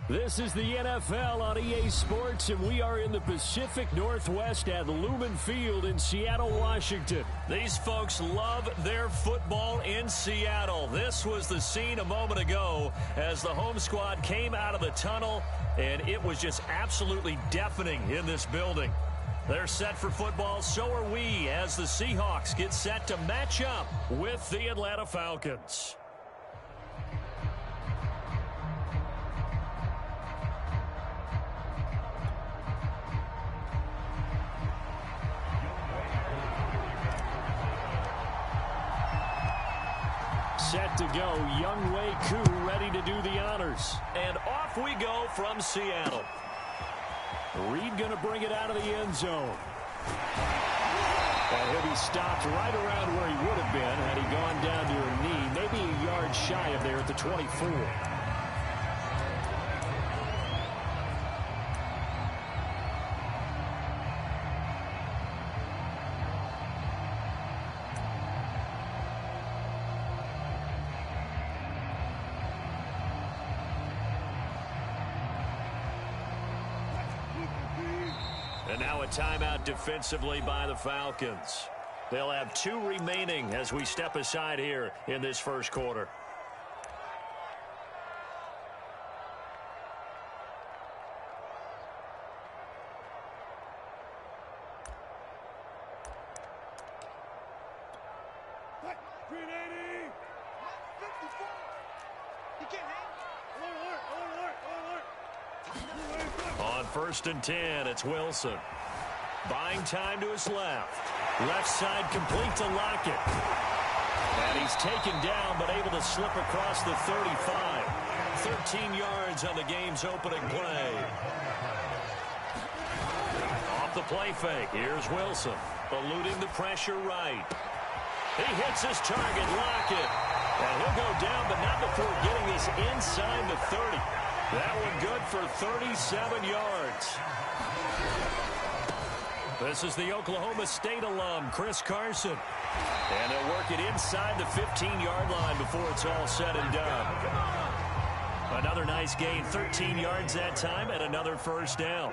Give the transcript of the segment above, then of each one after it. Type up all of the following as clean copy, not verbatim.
This is the NFL on EA Sports, and we are in the Pacific Northwest at Lumen Field in Seattle, Washington. These folks love their football in Seattle. This was the scene a moment ago as the home squad came out of the tunnel, and it was just absolutely deafening in this building. They're set for football, so are we, as the Seahawks get set to match up with the Atlanta Falcons. Set to go, Younghoe Koo ready to do the honors. And off we go from Seattle. Reed going to bring it out of the end zone. And he'll be stopped right around where he would have been had he gone down to a knee, maybe a yard shy of there at the 24. And now a timeout defensively by the Falcons. They'll have 2 remaining as we step aside here in this first quarter. On 1st and 10, it's Wilson. Buying time to his left. Left side complete to Lockett. And he's taken down, but able to slip across the 35. 13 yards on the game's opening play. Off the play fake, here's Wilson. Eluding the pressure right. He hits his target, Lockett. And he'll go down, but not before getting this inside the 30. That one good for 37 yards. This is the Oklahoma State alum, Chris Carson. And they'll work it inside the 15-yard line before it's all said and done. Another nice gain, 13 yards that time, and another first down.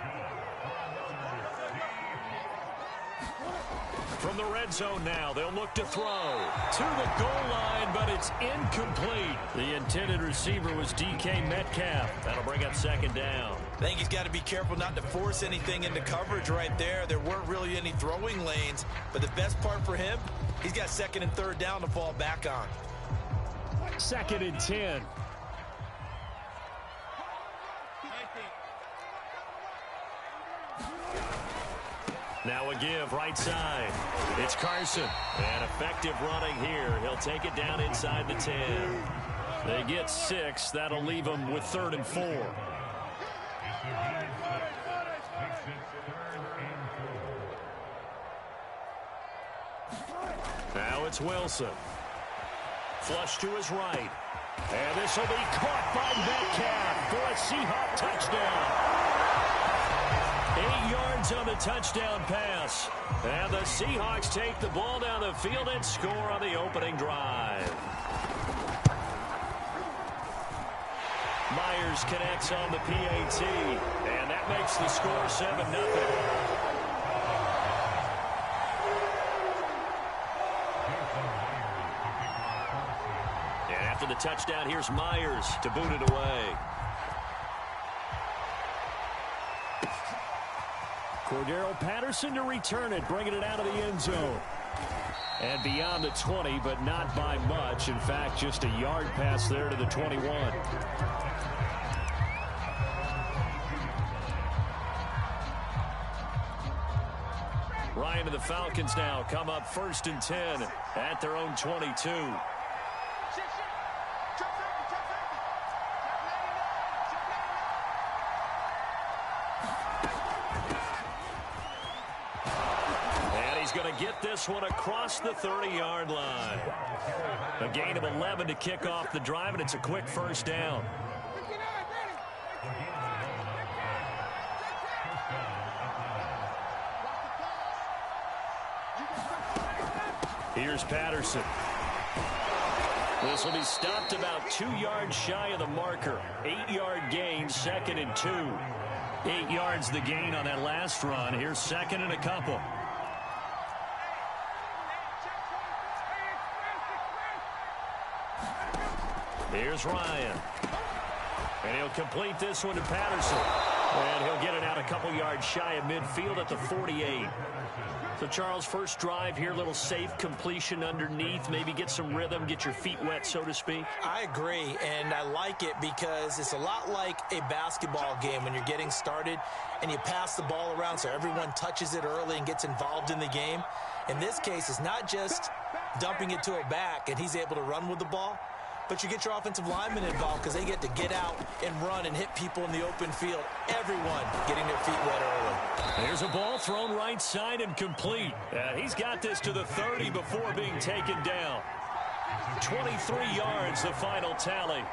From the red zone now, they'll look to throw to the goal line, but it's incomplete. The intended receiver was DK Metcalf. That'll bring up 2nd down. I think he's got to be careful not to force anything into coverage right there. There weren't really any throwing lanes, but the best part for him, he's got 2nd and 3rd down to fall back on. 2nd and 10. Now a give right side. It's Carson. And effective running here. He'll take it down inside the 10. They get 6. That'll leave them with 3rd and 4. Now it's Wilson. Flush to his right. And this will be caught by Metcalf for a Seahawk touchdown. 8 yards on the touchdown pass. And the Seahawks take the ball down the field and score on the opening drive. Myers connects on the PAT. And that makes the score 7-0. And after the touchdown, here's Myers to boot it away. Cordero Patterson to return it, bringing it out of the end zone. And beyond the 20, but not by much. In fact, just a yard pass there to the 21. Ryan and the Falcons now come up 1st and 10 at their own 22. Going to get this one across the 30-yard line. A gain of 11 to kick off the drive, and it's a quick first down. Here's Patterson. This will be stopped about 2 yards shy of the marker. 8-yard gain, 2nd and 2. 8 yards the gain on that last run. Here's 2nd and a couple. Here's Ryan. And he'll complete this one to Patterson. And he'll get it out a couple yards shy of midfield at the 48. So, Charles, first drive here, little safe completion underneath. Maybe get some rhythm, get your feet wet, so to speak. I agree, and I like it because it's a lot like a basketball game when you're getting started and you pass the ball around so everyone touches it early and gets involved in the game. In this case, it's not just dumping it to a back and he's able to run with the ball, but you get your offensive linemen involved because they get to get out and run and hit people in the open field. Everyone getting their feet wet early. There's a ball thrown right side and complete. He's got this to the 30 before being taken down. 23 yards, the final tally.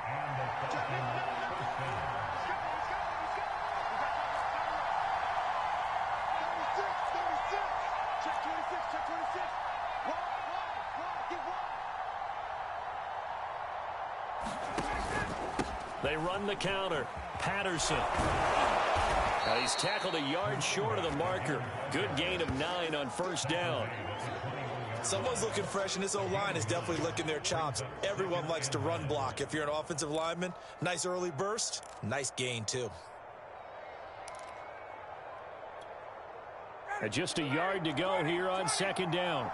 They run the counter. Patterson. He's tackled a yard short of the marker. Good gain of 9 on first down. Someone's looking fresh, and this O-line is definitely licking their chops. Everyone likes to run block. If you're an offensive lineman, nice early burst, nice gain, too. Just a yard to go here on 2nd down.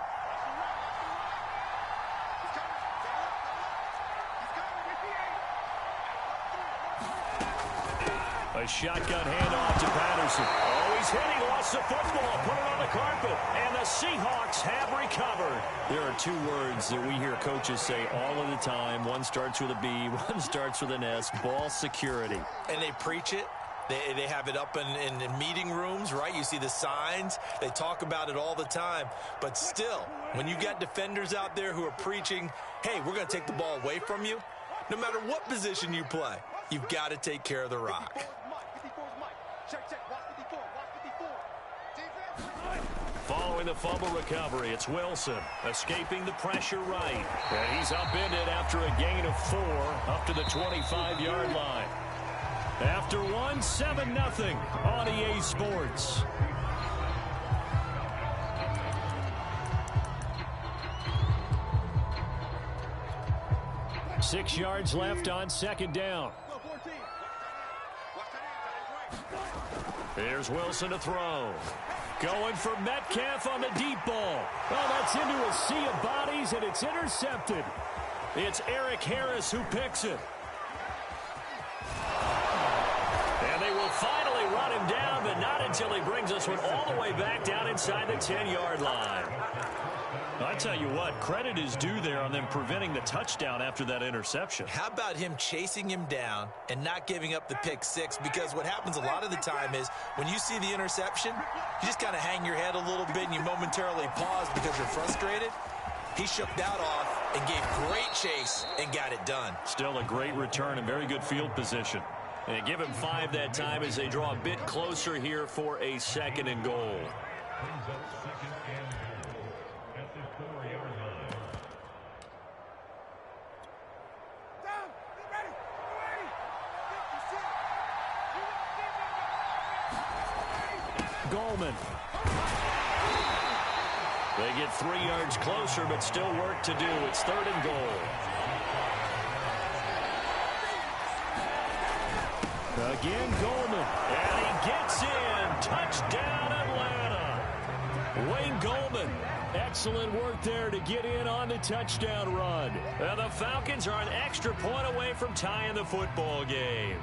A shotgun handoff to Patterson. Oh, he's hit. He lost the football. Put it on the carpet. And the Seahawks have recovered. There are 2 words that we hear coaches say all of the time. One starts with a B, one starts with an S. Ball security. And they preach it. They have it up in meeting rooms, right? You see the signs. They talk about it all the time. But still, when you got defenders out there who are preaching, hey, we're going to take the ball away from you, no matter what position you play, you've got to take care of the rock. Following the fumble recovery, it's Wilson escaping the pressure right. And he's upended after a gain of 4 up to the 25-yard line. After 1, 7-0 on EA Sports. Six yards left on 2nd down. Here's Wilson to throw. Going for Metcalf on the deep ball. Oh, that's into a sea of bodies, and it's intercepted. It's Eric Harris who picks it. And they will finally run him down, but not until he brings this one all the way back down inside the 10-yard line. I tell you what, credit is due there on them preventing the touchdown after that interception. How about him chasing him down and not giving up the pick 6? Because what happens a lot of the time is when you see the interception, you just kind of hang your head a little bit and you momentarily pause because you're frustrated. He shook that off and gave great chase and got it done. Still a great return and very good field position. And give him 5 that time as they draw a bit closer here for a 2nd and goal. Goldman. They get 3 yards closer, but still work to do. It's 3rd and goal. Again, Goldman. And he gets in. Touchdown, Atlanta. Wayne Goldman. Excellent work there to get in on the touchdown run. And the Falcons are an extra point away from tying the football game.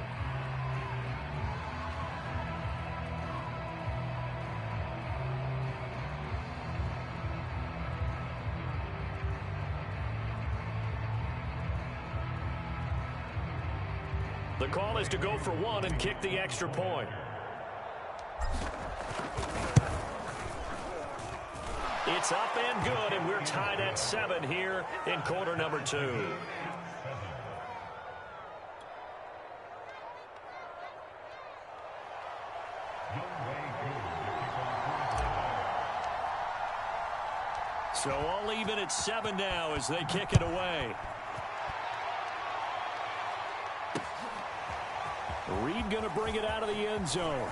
The call is to go for 1 and kick the extra point. It's up and good, and we're tied at 7 here in quarter number 2. So all even at 7 now as they kick it away. Reed going to bring it out of the end zone.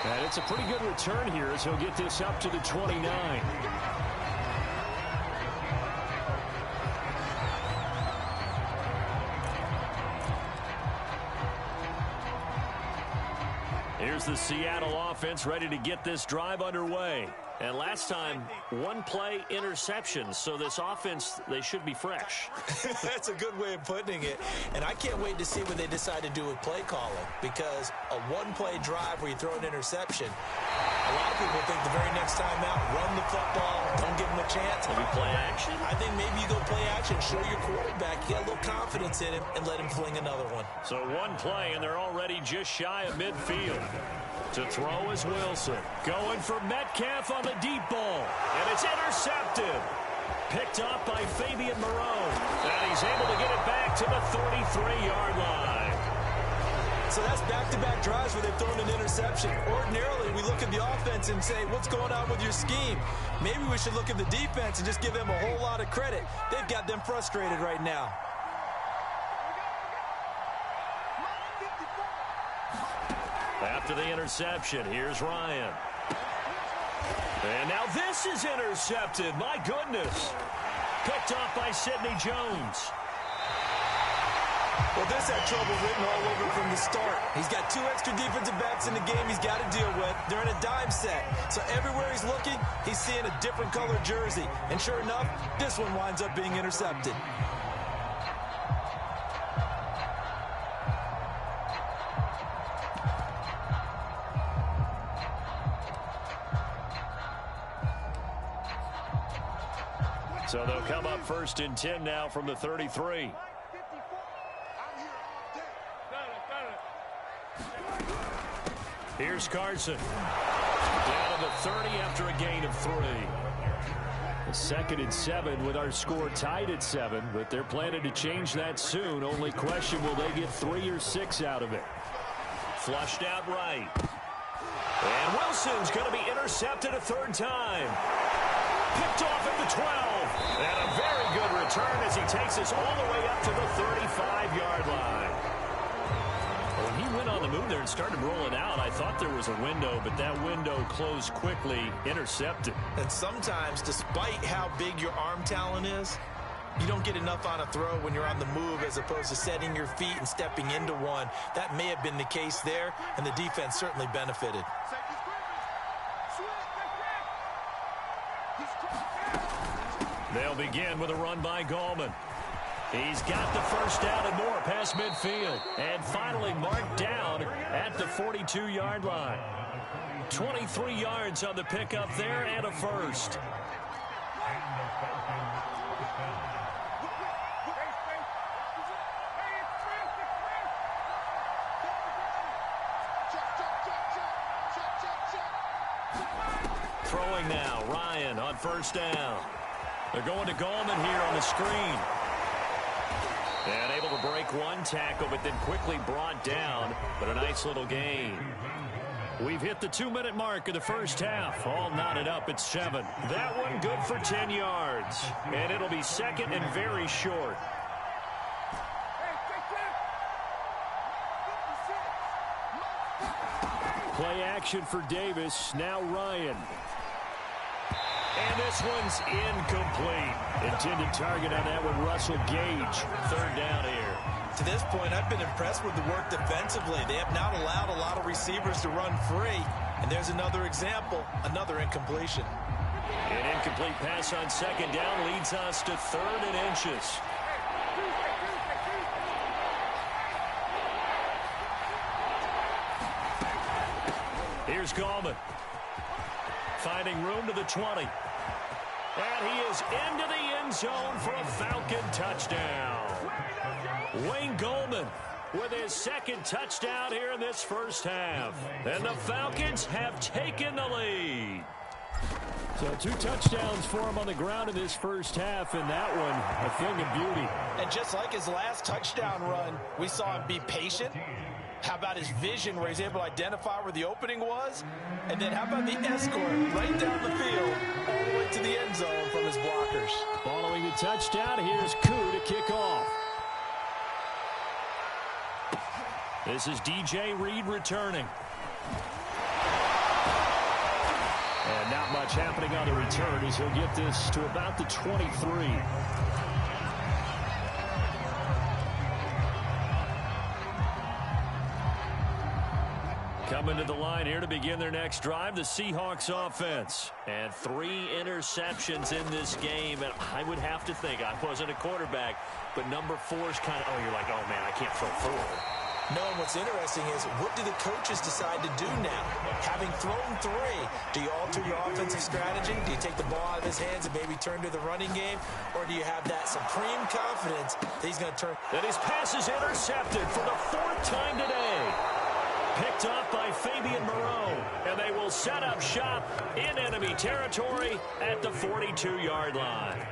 And it's a pretty good return here as he'll get this up to the 29. Here's the Seattle offense ready to get this drive underway. And last time, one play interception. So this offense, they should be fresh. That's a good way of putting it. And I can't wait to see what they decide to do with play calling. Because a one-play drive where you throw an interception, a lot of people think the very next time out, run the football, don't give him a chance. Maybe play action? I think maybe you go play action, show your quarterback, you got a little confidence in him, and let him fling another one. So one play, and they're already just shy of midfield. To throw is Wilson. Going for Metcalf on the deep ball. And it's intercepted. Picked up by Fabian Moreau. And he's able to get it back to the 33-yard line. So that's back-to-back drives where they've thrown an interception. Ordinarily, we look at the offense and say, what's going on with your scheme? Maybe we should look at the defense and just give them a whole lot of credit. They've got them frustrated right now. After the interception, here's Ryan. And now this is intercepted. My goodness. Picked off by Sidney Jones. Well, this had trouble written all over from the start. He's got two extra defensive backs in the game he's got to deal with. They're in a dime set. So everywhere he's looking, he's seeing a different colored jersey. And sure enough, this one winds up being intercepted. So they'll come up 1st and 10 now from the 33. Here's Carson. Down to the 30 after a gain of 3. A 2nd and 7 with our score tied at 7, but they're planning to change that soon. Only question, will they get 3 or 6 out of it? Flushed out right. And Wilson's going to be intercepted a 3rd time. Picked off at the 12. And a very good return as he takes us all the way up to the 35-yard line. When he went on the move there and started rolling out, I thought there was a window, but that window closed quickly, intercepted. And sometimes, despite how big your arm talent is, you don't get enough on a throw when you're on the move as opposed to setting your feet and stepping into one. That may have been the case there, and the defense certainly benefited. They'll begin with a run by Gallman. He's got the first down and more past midfield. And finally marked down at the 42-yard line. 23 yards on the pickup there and a first. Throwing now, Ryan on first down. They're going to Gallman here on the screen. And able to break one tackle, but then quickly brought down. But a nice little gain. We've hit the 2-minute mark of the first half. All knotted up at 7. That one good for 10 yards. And it'll be 2nd and very short. Play action for Davis. Now Ryan. And this one's incomplete. Intended target on that one, Russell Gage. 3rd down here. To this point, I've been impressed with the work defensively. They have not allowed a lot of receivers to run free. And there's another example, another incompletion. An incomplete pass on 2nd down leads us to 3rd and inches. Here's Gallman. Finding room to the 20. And he is into the end zone for a Falcon touchdown. Wayne Gallman with his 2nd touchdown here in this first half. And the Falcons have taken the lead. So 2 touchdowns for him on the ground in this first half, and that one a thing of beauty. And just like his last touchdown run, we saw him be patient. How about his vision where he's able to identify where the opening was? And then how about the escort right down the field all the way to the end zone from his blockers? Following the touchdown, here's Koo to kick off. This is DJ Reed returning. And not much happening on the return as he'll get this to about the 23. Coming to the line here to begin their next drive, the Seahawks offense. And 3 interceptions in this game. And I would have to think, I wasn't a quarterback, but number 4 is kind of, you're like, oh, man, I can't throw 4. No, and what's interesting is, what do the coaches decide to do now? Having thrown 3, do you alter your offensive strategy? Do you take the ball out of his hands and maybe turn to the running game? Or do you have that supreme confidence that he's going to turn? And his pass is intercepted for the 4th time today. Picked off by Fabian Moreau. And they will set up shop in enemy territory at the 42-yard line.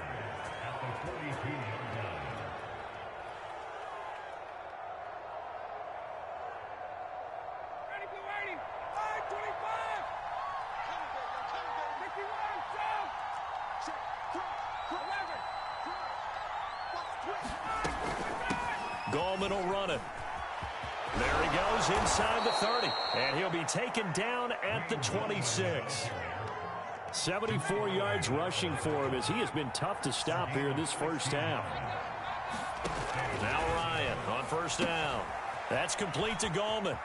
Gallman will run it. There he goes inside the 30. And he'll be taken down at the 26. 74 yards rushing for him as he has been tough to stop here in this first half. Now Ryan on first down. That's complete to Gallman.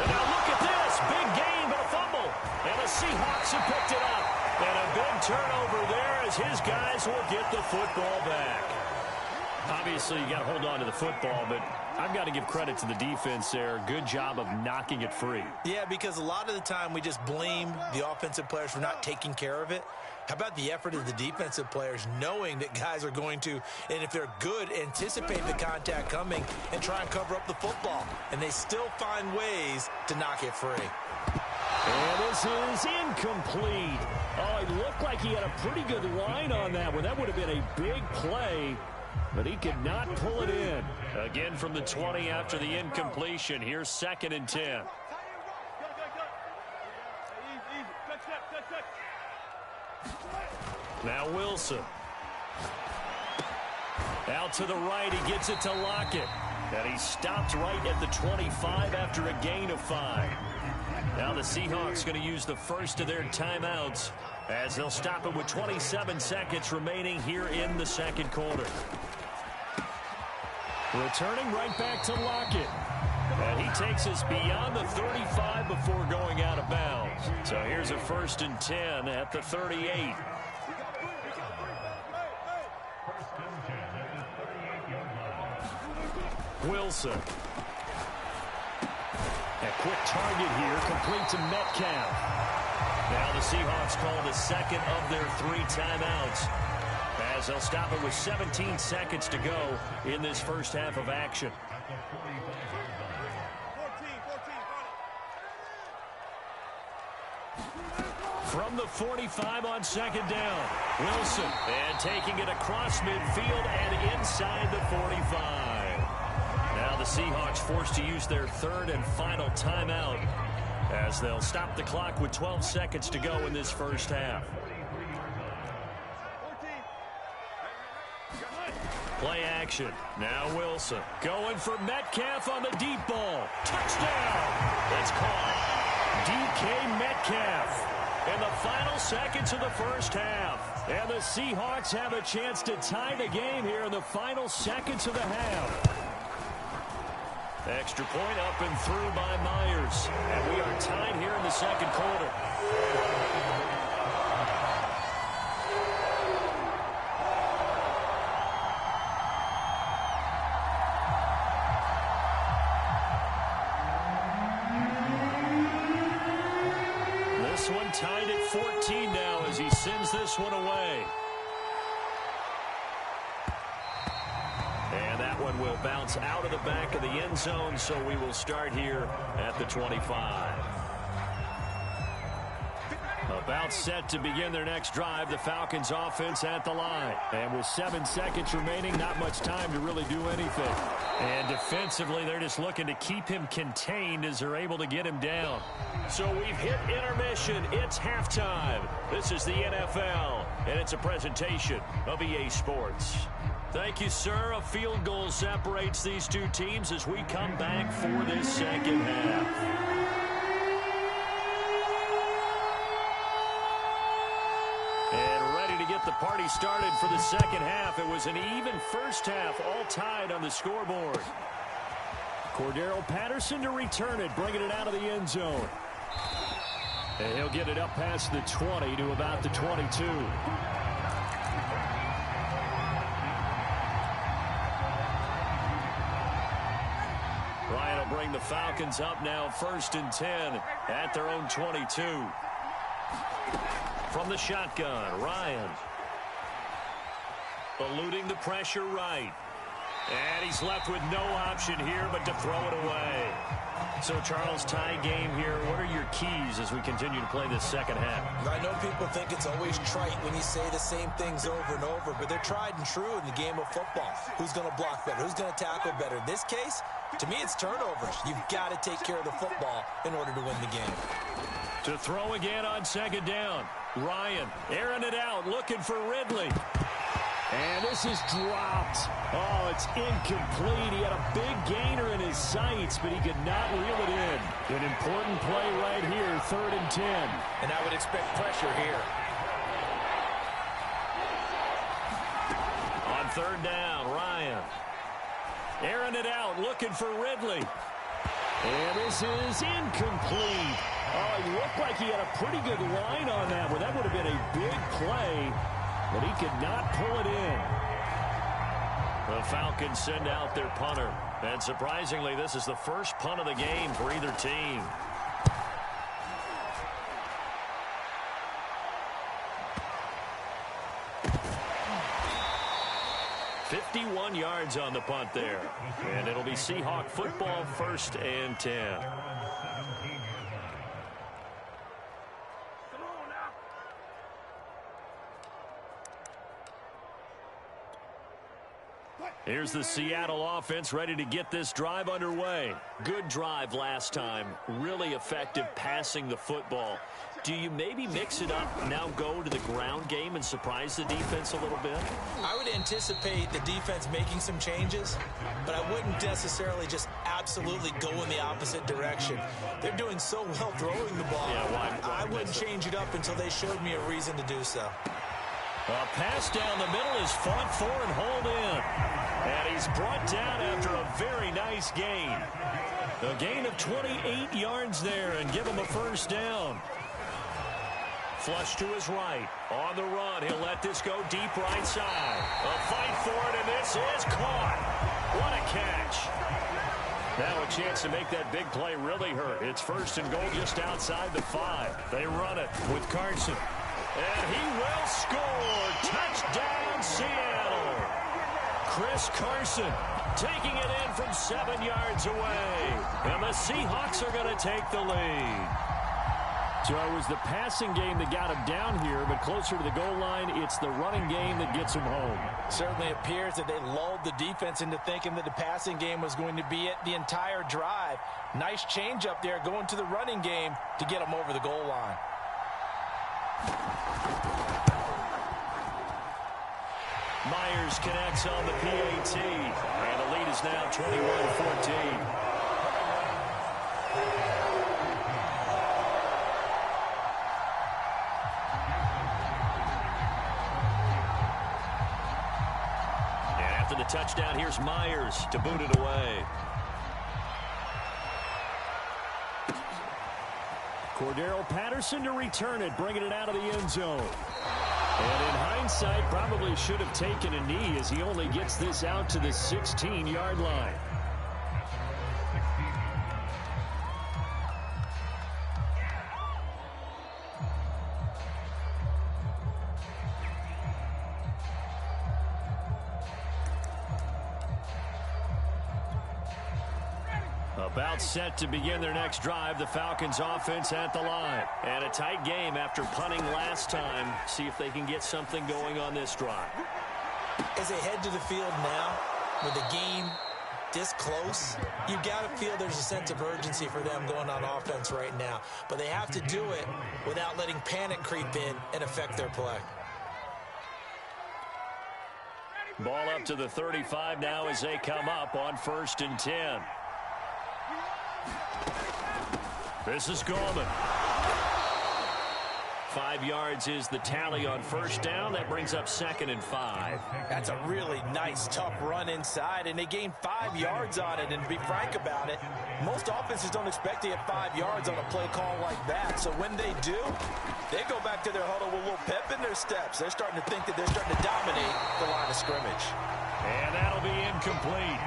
And now look at this. Big gain, but a fumble. And the Seahawks have picked it up. And a big turnover there as his guys will get the football back. Obviously, you got to hold on to the football, but I've got to give credit to the defense there. Good job of knocking it free. Yeah, because a lot of the time we just blame the offensive players for not taking care of it. How about the effort of the defensive players knowing that guys are going to, and if they're good, anticipate the contact coming and try and cover up the football. And they still find ways to knock it free. And this is incomplete. Oh, it looked like he had a pretty good line on that one. That would have been a big play, but he could not pull it in. Again from the 20 after the incompletion. Here's 2nd and 10. Now Wilson. Out to the right, he gets it to Lockett. And he stopped right at the 25 after a gain of 5. Now the Seahawks going to use the first of their timeouts as they'll stop it with 27 seconds remaining here in the second quarter. Returning right back to Lockett. And he takes us beyond the 35 before going out of bounds. So here's a 1st and 10 at the 38. Wilson. A quick target here, complete to Metcalf. Now the Seahawks call the second of their 3 timeouts as they'll stop it with 17 seconds to go in this first half of action. From the 45 on 2nd down, Wilson, and taking it across midfield and inside the 45. Now the Seahawks forced to use their 3rd and final timeout as they'll stop the clock with 12 seconds to go in this first half. Play action. Now Wilson going for Metcalf on the deep ball. Touchdown. It's caught. DK Metcalf in the final seconds of the first half. And the Seahawks have a chance to tie the game here in the final seconds of the half. Extra point up and through by Myers. And we are tied here in the second quarter. This one tied at 14 now as he sends this one away. And that one will bounce out of the back of the end zone, so we will start here at the 25. About set to begin their next drive, the Falcons offense at the line. And with 7 seconds remaining, not much time to really do anything. And defensively, they're just looking to keep him contained as they're able to get him down. So we've hit intermission. It's halftime. This is the NFL, and it's a presentation of EA Sports. Thank you, sir. A field goal separates these two teams as we come back for this second half. Get the party started for the second half. It was an even first half, all tied on the scoreboard. Cordero Patterson to return it, bringing it out of the end zone. And he'll get it up past the 20 to about the 22. Ryan will bring the Falcons up now, 1st and 10 at their own 22. From the shotgun, Ryan. Eluding the pressure right. And he's left with no option here but to throw it away. So, Charles, tie game here. What are your keys as we continue to play this second half? I know people think it's always trite when you say the same things over and over, but they're tried and true in the game of football. Who's going to block better? Who's going to tackle better? In this case, to me, it's turnovers. You've got to take care of the football in order to win the game. To throw again on second down. Ryan airing it out, looking for Ridley. And this is dropped. Oh, it's incomplete. He had a big gainer in his sights, but he could not reel it in. An important play right here, 3rd and 10. And I would expect pressure here. On 3rd down, Ryan. Airing it out, looking for Ridley. And this is incomplete. Oh, he looked like he had a pretty good line on that one. That would have been a big play, but he could not pull it in. The Falcons send out their punter. And surprisingly, this is the first punt of the game for either team. "51 yards on the punt there. And it'll be Seahawk football, 1st and 10. Here's the Seattle offense ready to get this drive underway. Good drive last time. Really effective passing the football. Do you maybe mix it up, now go to the ground game and surprise the defense a little bit? I would anticipate the defense making some changes, but I wouldn't necessarily just absolutely go in the opposite direction. They're doing so well throwing the ball. Yeah, I wouldn't change it up until they showed me a reason to do so. A pass down the middle is fought for and hauled in. And he's brought down after a very nice gain. A gain of 28 yards there and give him a 1st down. Flush to his right. On the run, he'll let this go deep right side. A fight for it, and this is caught. What a catch. Now a chance to make that big play really hurt. It's 1st and goal just outside the 5. They run it with Carson. And he will score. Touchdown, Seattle. Chris Carson taking it in from 7 yards away. And the Seahawks are going to take the lead. So it was the passing game that got him down here, but closer to the goal line, it's the running game that gets him home. Certainly appears that they lulled the defense into thinking that the passing game was going to be it the entire drive. Nice change up there going to the running game to get them over the goal line. Myers connects on the PAT, and the lead is now 21-14. And after the touchdown, here's Myers to boot it away. Cordero Patterson to return it, bringing it out of the end zone. And in hindsight, probably should have taken a knee as he only gets this out to the 16-yard line. About set to begin their next drive. The Falcons offense at the line. And a tight game after punting last time. See if they can get something going on this drive. As they head to the field now, with the game this close, you've got to feel there's a sense of urgency for them going on offense right now. But they have to do it without letting panic creep in and affect their play. Ball up to the 35 now as they come up on 1st and 10. This is Gorman. 5 yards is the tally on 1st down. That brings up 2nd and 5. That's a really nice, tough run inside, and they gained 5 yards on it. And to be frank about it, most offenses don't expect to get 5 yards on a play call like that. So when they do, they go back to their huddle with a little pep in their steps. They're starting to think that they're starting to dominate the line of scrimmage. And that'll be incomplete.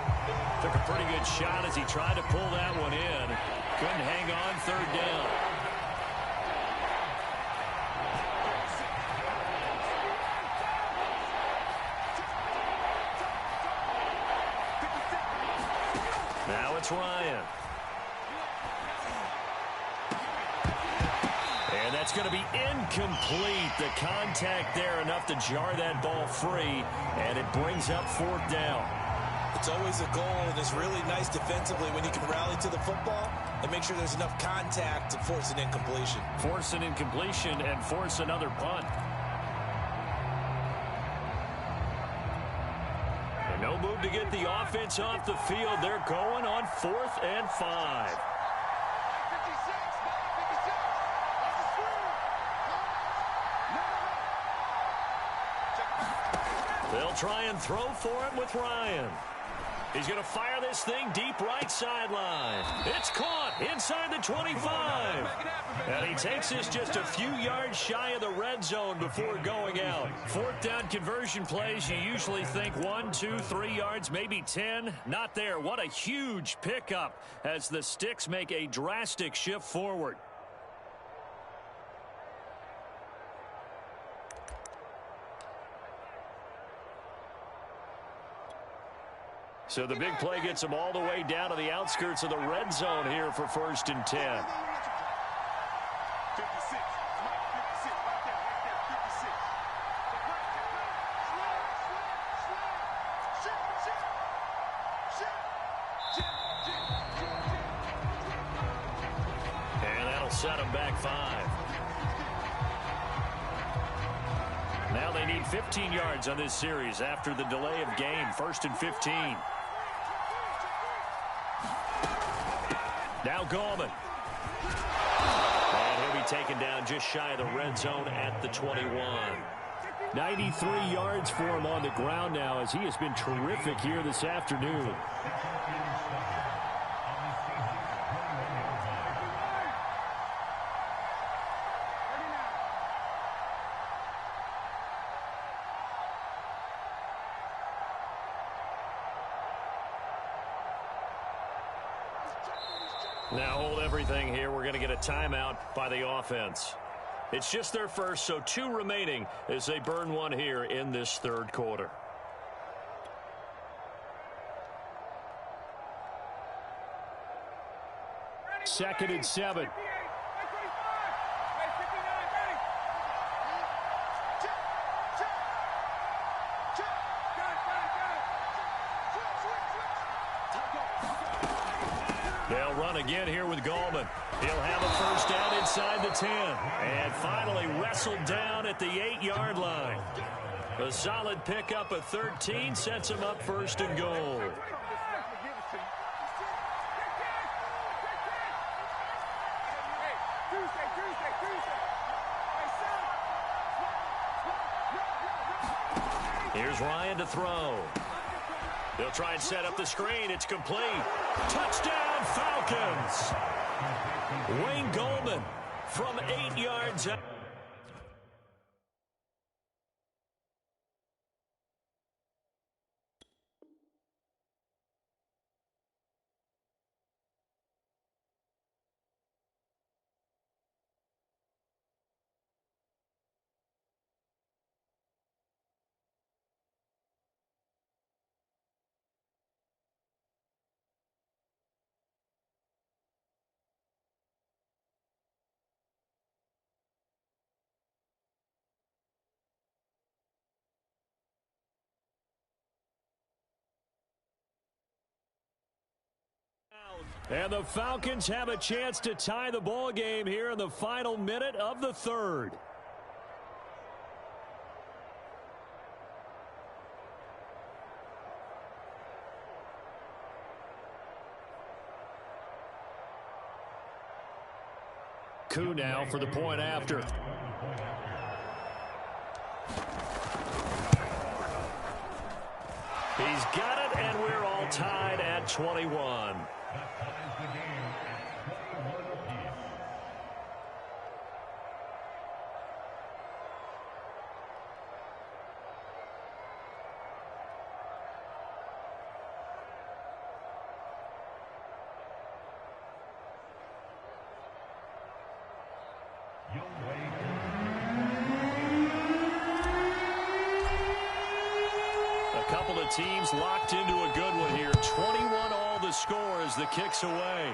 Took a pretty good shot as he tried to pull that one in. Couldn't hang on 3rd down. Now it's Ryan. And that's going to be incomplete. The contact there enough to jar that ball free, and it brings up 4th down. It's always a goal, and it's really nice defensively when you can rally to the football and make sure there's enough contact to force an incompletion. Force an incompletion and force another punt. And no move to get the offense off the field. They're going on 4th and 5. They'll try and throw for it with Ryan. He's going to fire this thing deep right sideline. It's caught inside the 25. And he takes this just a few yards shy of the red zone before going out. 4th down conversion plays, you usually think 1, 2, 3 yards, maybe 10. Not there. What a huge pickup as the Sticks make a drastic shift forward. So the big play gets them all the way down to the outskirts of the red zone here for 1st and 10. And that'll set them back 5. Now they need 15 yards on this series after the delay of game. 1st and 15. Now Gorman. And he'll be taken down just shy of the red zone at the 21. 93 yards for him on the ground now as he has been terrific here this afternoon. Now hold everything here. We're going to get a timeout by the offense. It's just their first, so 2 remaining as they burn one here in this 3rd quarter. Second and 7. They'll run again here with Gallman. He'll have a 1st down inside the 10. And finally wrestled down at the 8-yard line. A solid pickup of 13 sets him up 1st and goal. Here's Ryan to throw. They'll try and set up the screen. It's complete. Touchdown, Falcons. Wayne Gallman from 8 yards out. And the Falcons have a chance to tie the ball game here in the final minute of the third. Koo now for the point after. He's got it, and we're all tied at 21. A couple of teams locked into a good one here. 21 all the score as the kick's away.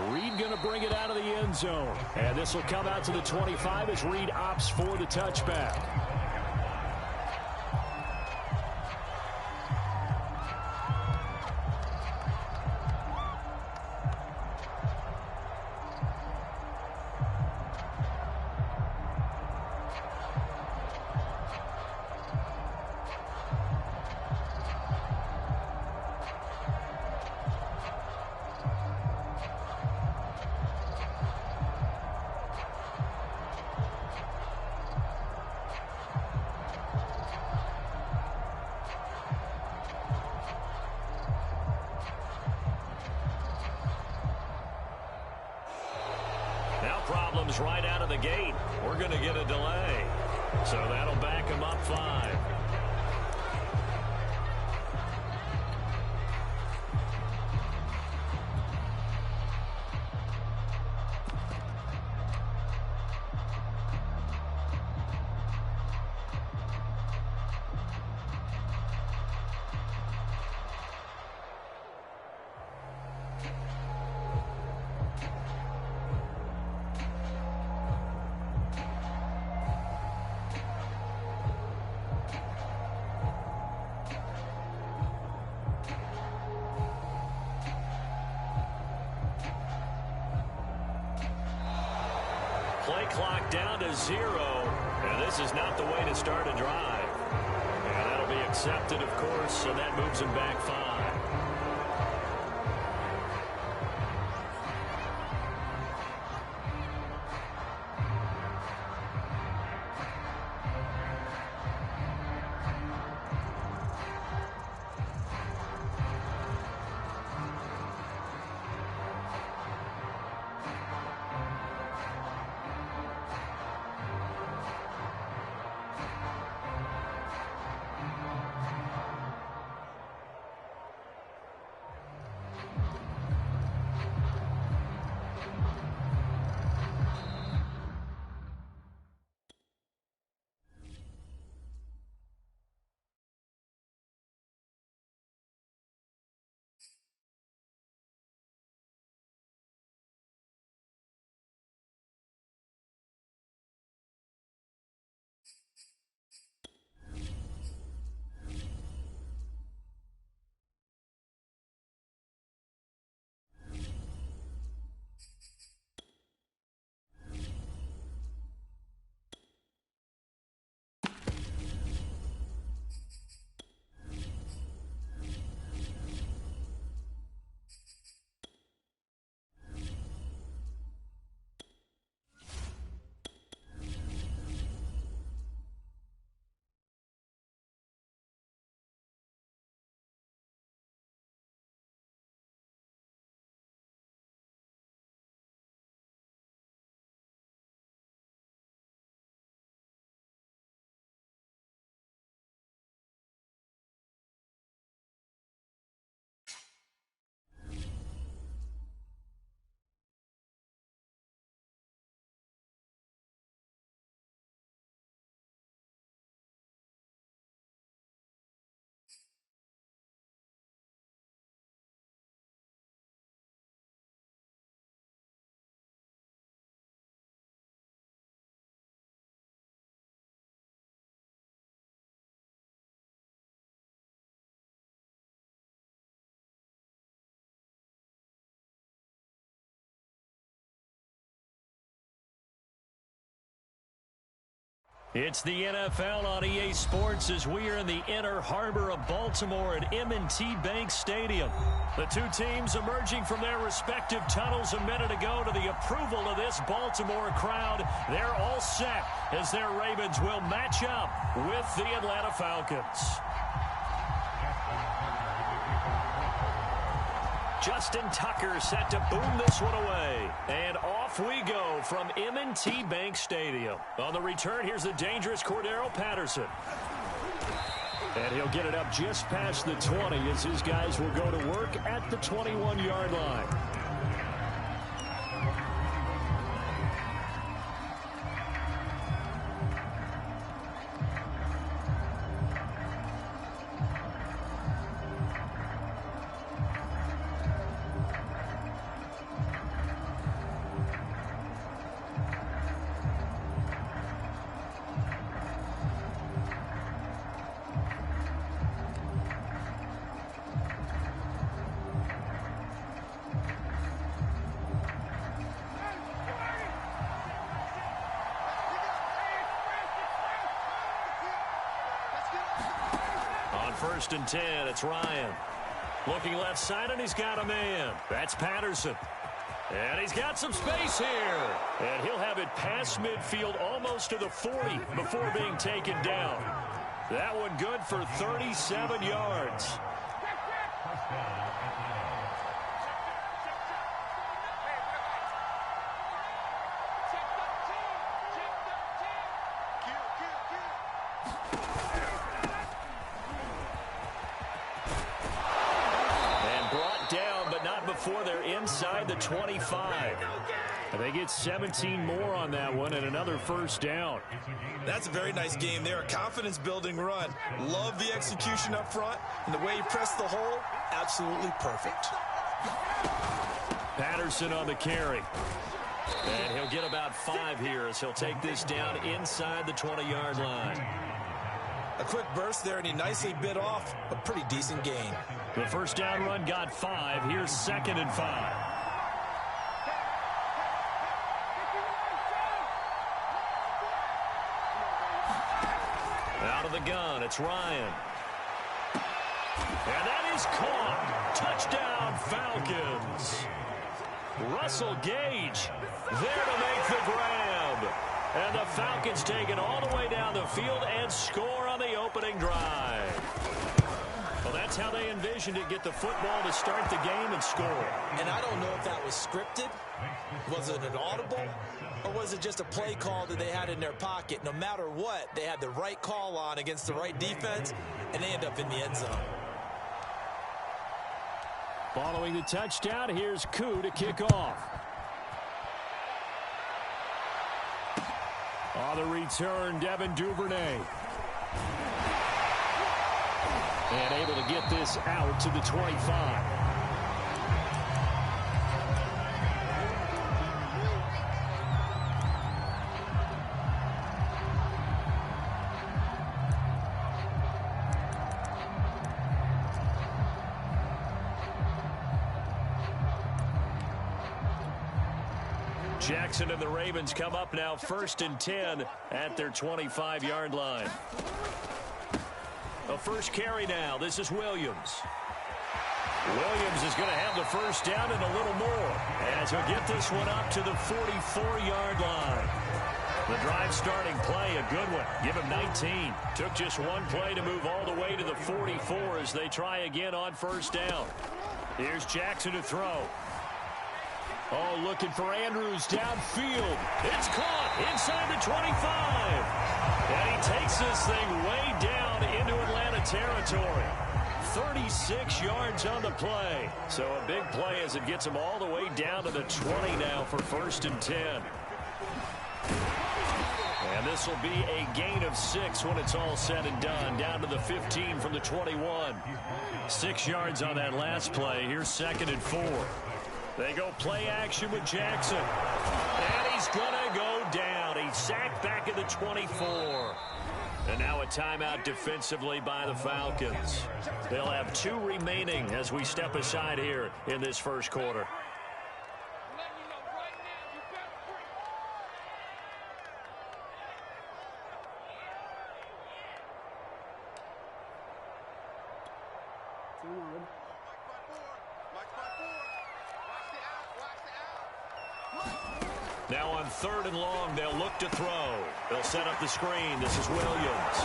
Reed going to bring it out of the end zone. And this will come out to the 25 as Reed opts for the touchback. Problems right out of the gate. We're going to get a delay. So that'll back him up 5. Play clock down to 0, and this is not the way to start a drive. And that'll be accepted, of course, and that moves him back 5. It's the NFL on EA Sports as we are in the inner harbor of Baltimore at M&T Bank Stadium. The two teams emerging from their respective tunnels a minute ago to the approval of this Baltimore crowd. They're all set as their Ravens will match up with the Atlanta Falcons. Justin Tucker set to boom this one away. And off we go from M&T Bank Stadium. On the return, here's the dangerous Cordero Patterson. And he'll get it up just past the 20 as his guys will go to work at the 21-yard line. First and 10, it's Ryan. Looking left side, and he's got a man. That's Patterson. And he's got some space here. And he'll have it past midfield almost to the 40 before being taken down. That one good for 37 yards. Before they're inside the 25. And they get 17 more on that one and another first down. That's a very nice game there. A confidence-building run. Love the execution up front. And the way he pressed the hole, absolutely perfect. Patterson on the carry. And he'll get about 5 here as he'll take this down inside the 20-yard line. A quick burst there, and he nicely bit off a pretty decent gain. The first down run got 5. Here's 2nd and 5. Out of the gun, it's Ryan. And that is caught. Touchdown, Falcons. Russell Gage there to make the grab. And the Falcons take it all the way down the field and score on the opening drive. Well, that's how they envisioned it, get the football to start the game and score. And I don't know if that was scripted, was it an audible, or was it just a play call that they had in their pocket? No matter what, they had the right call on against the right defense, and they end up in the end zone. Following the touchdown, here's Koo to kick off. On the return, Devin Duvernay. And able to get this out to the 25. Jackson and the Ravens come up now 1st and 10 at their 25-yard line. A first carry now. This is Williams. Williams is going to have the first down and a little more as he'll get this one up to the 44-yard line. The drive starting play, a good one. Give him 19. Took just one play to move all the way to the 44 as they try again on first down. Here's Jackson to throw. Oh, looking for Andrews downfield. It's caught inside the 25. And he takes this thing way down into Atlanta territory. 36 yards on the play. So a big play as it gets him all the way down to the 20 now for 1st and 10. And this will be a gain of 6 when it's all said and done. Down to the 15 from the 21. 6 yards on that last play. Here's 2nd and 4. They go play action with Jackson. And he's going to go down. He's sacked back at the 24. And now a timeout defensively by the Falcons. They'll have 2 remaining as we step aside here in this first quarter. Now on 3rd and long, they'll look to throw. They'll set up the screen. This is Williams.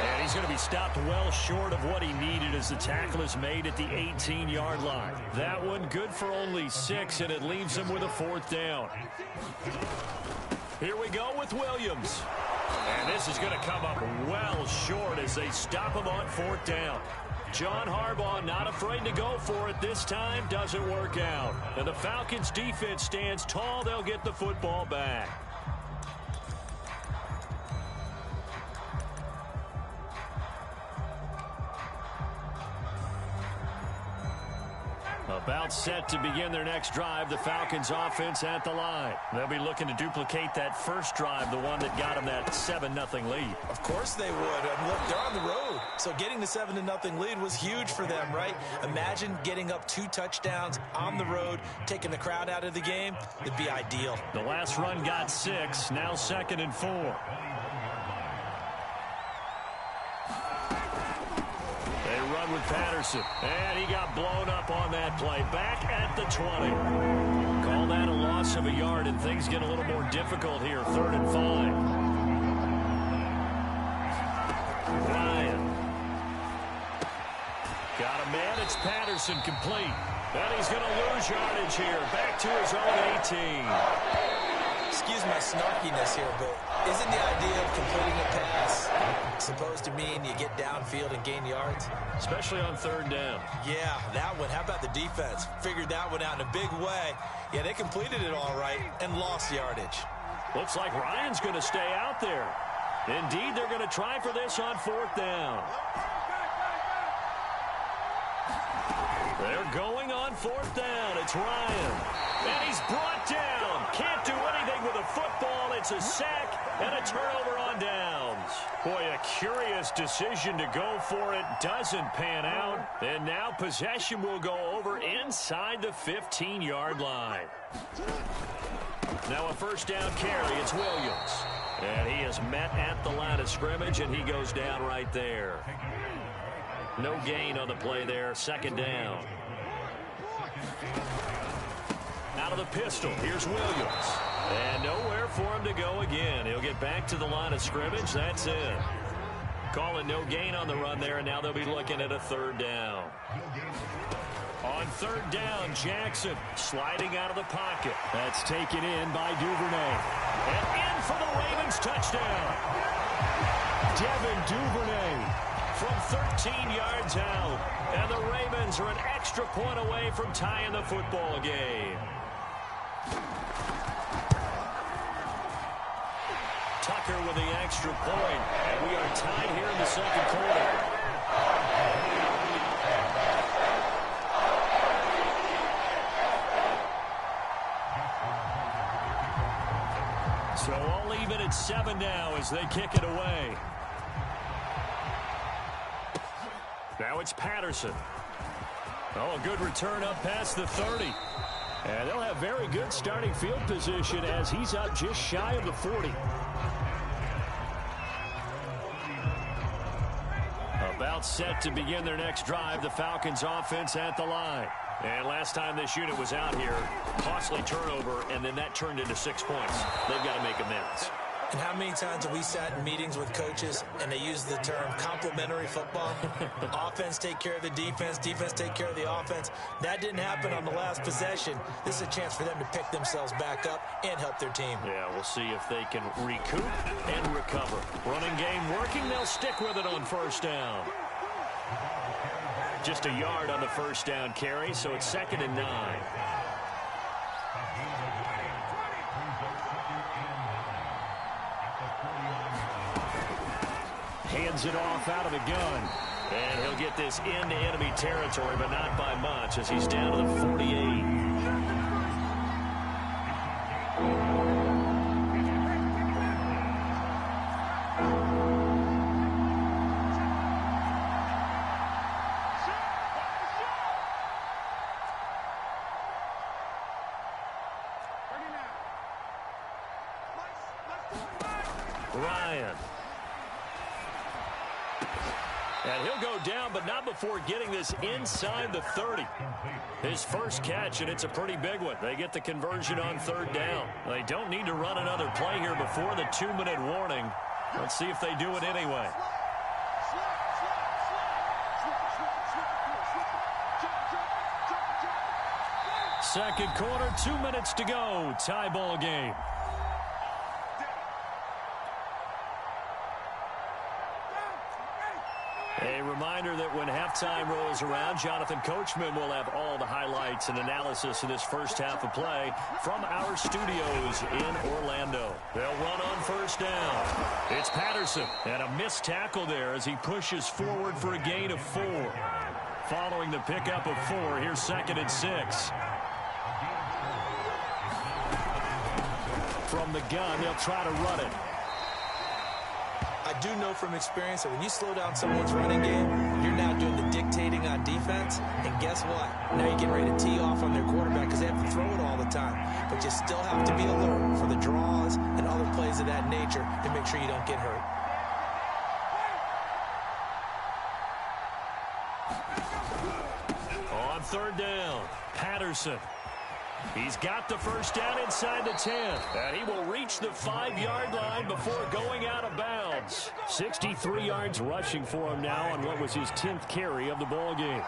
And he's going to be stopped well short of what he needed as the tackle is made at the 18-yard line. That one good for only 6, and it leaves him with a 4th down. Here we go with Williams. And this is going to come up well short as they stop him on 4th down. John Harbaugh not afraid to go for it this time. Doesn't work out. And the Falcons defense stands tall. They'll get the football back. About set to begin their next drive, the Falcons offense at the line. They'll be looking to duplicate that first drive, the one that got them that 7-0 lead. Of course they would. And look, they're on the road. So getting the 7-0 lead was huge for them, right? Imagine getting up 2 touchdowns on the road, taking the crowd out of the game. It'd be ideal. The last run got 6, now 2nd and 4. Run with Patterson, and he got blown up on that play. Back at the 20. Call that a loss of a yard, and things get a little more difficult here. 3rd and 5. Ryan. Got a man. It's Patterson complete. And he's going to lose yardage here. Back to his own 18. Excuse my snarkiness here, but isn't the idea of completing a pass supposed to mean you get downfield and gain yards? Especially on 3rd down. Yeah, that one. How about the defense? Figured that one out in a big way. Yeah, they completed it all right and lost yardage. Looks like Ryan's going to stay out there. Indeed, they're going to try for this on 4th down. They're going on 4th down. It's Ryan. And he's brought down. Can't do anything with a football. It's a sack and a turnover on downs. Boy, a curious decision to go for it. Doesn't pan out. And now possession will go over inside the 15-yard line. Now a 1st down carry. It's Williams. And he is met at the line of scrimmage, and he goes down right there. No gain on the play there. 2nd down. Out of the pistol, here's Williams. And nowhere for him to go again. He'll get back to the line of scrimmage. That's it. Call it no gain on the run there, and now they'll be looking at a 3rd down. On 3rd down, Jackson sliding out of the pocket. That's taken in by Duvernay. And in for the Ravens touchdown. Devin Duvernay from 13 yards out. And the Ravens are an extra point away from tying the football game. Tucker with the extra point, and we are tied here in the 2nd quarter. So all even at 7 now as they kick it away. Now it's Patterson. Oh, a good return up past the 30. And they'll have very good starting field position as he's up just shy of the 40. About set to begin their next drive, the Falcons offense at the line. And last time this unit was out here, costly turnover, and then that turned into 6 points. They've got to make amends. And how many times have we sat in meetings with coaches and they use the term complementary football? Offense take care of the defense, defense take care of the offense. That didn't happen on the last possession. This is a chance for them to pick themselves back up and help their team. Yeah, we'll see if they can recoup and recover. Running game working, they'll stick with it on 1st down. Just a yard on the 1st down carry, so it's 2nd and 9. Hands it off out of the gun. And he'll get this into enemy territory, but not by much as he's down to the 48. Ryan. And he'll go down, but not before getting this inside the 30. His first catch, and it's a pretty big one. They get the conversion on third down. They don't need to run another play here before the 2-minute warning. Let's see if they do it anyway. Second quarter, 2 minutes to go. Tie ball game. A reminder that when halftime rolls around, Jonathan Coachman will have all the highlights and analysis of this first half of play from our studios in Orlando. They'll run on first down. It's Patterson, and a missed tackle there as he pushes forward for a gain of 4. Following the pickup of 4, here's 2nd and 6. From the gun, they'll try to run it. I do know from experience that when you slow down someone's running game, you're now doing the dictating on defense. And guess what? Now you're getting ready to tee off on their quarterback because they have to throw it all the time. But you still have to be alert for the draws and other plays of that nature to make sure you don't get hurt. On third down, Patterson. He's got the first down inside the 10. And he will reach the 5-yard line before going out of bounds. 63 yards rushing for him now on what was his 10th carry of the ball game.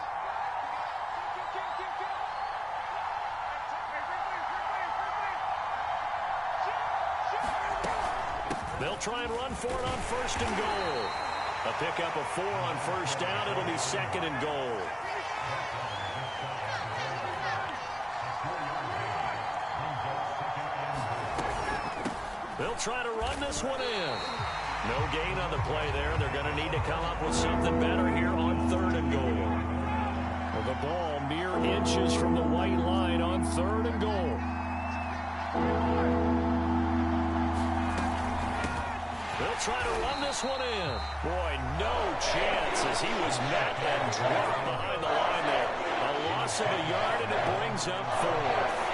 They'll try and run for it on 1st and goal. A pickup of 4 on first down. It'll be 2nd and goal. They'll try to run this one in. No gain on the play there. They're going to need to come up with something better here on 3rd and goal. Well, the ball mere inches from the white line on 3rd and goal. They'll try to run this one in. Boy, no chance as he was met and dropped behind the line there. A loss of a yard, and it brings up 4th.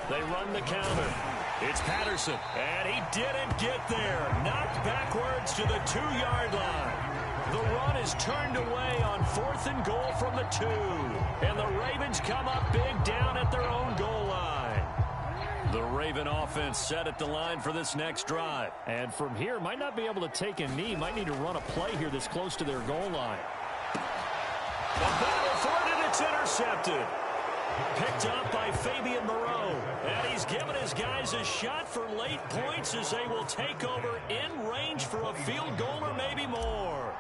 They run the counter. It's Patterson, and he didn't get there. Knocked backwards to the 2-yard line. The run is turned away on 4th and goal from the 2. And the Ravens come up big down at their own goal line. The Raven offense set at the line for this next drive. And from here, might not be able to take a knee. Might need to run a play here this close to their goal line. The battle for it, and it's intercepted. Picked up by Fabian Moreau. And he's given his guys a shot for late points as they will take over in range for a field goal or maybe more.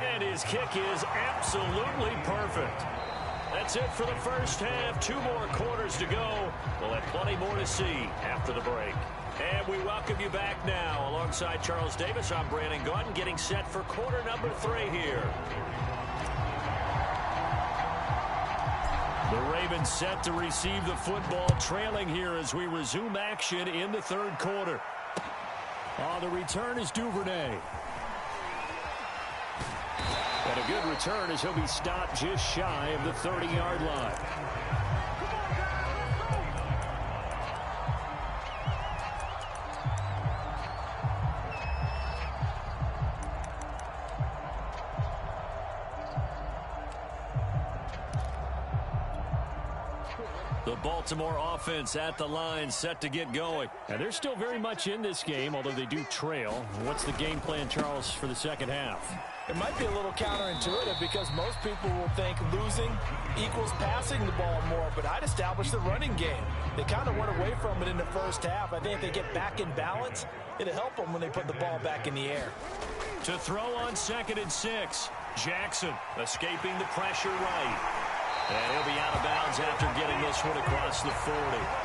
And his kick is absolutely perfect. That's it for the first half. 2 more quarters to go. We'll have plenty more to see after the break. And we welcome you back now. Alongside Charles Davis, I'm Brandon Gaudin, getting set for quarter number 3 here. The Ravens set to receive the football, trailing here as we resume action in the 3rd quarter. The return is Duvernay. And a good return as he'll be stopped just shy of the 30-yard line. The Baltimore offense at the line, set to get going. And they're still very much in this game, although they do trail. What's the game plan, Charles, for the second half? It might be a little counterintuitive because most people will think losing equals passing the ball more, but I'd establish the running game. They kind of went away from it in the first half. I think if they get back in balance, it'll help them when they put the ball back in the air. To throw on 2nd and 6, Jackson escaping the pressure right. And he'll be out of bounds after getting this one across the 40.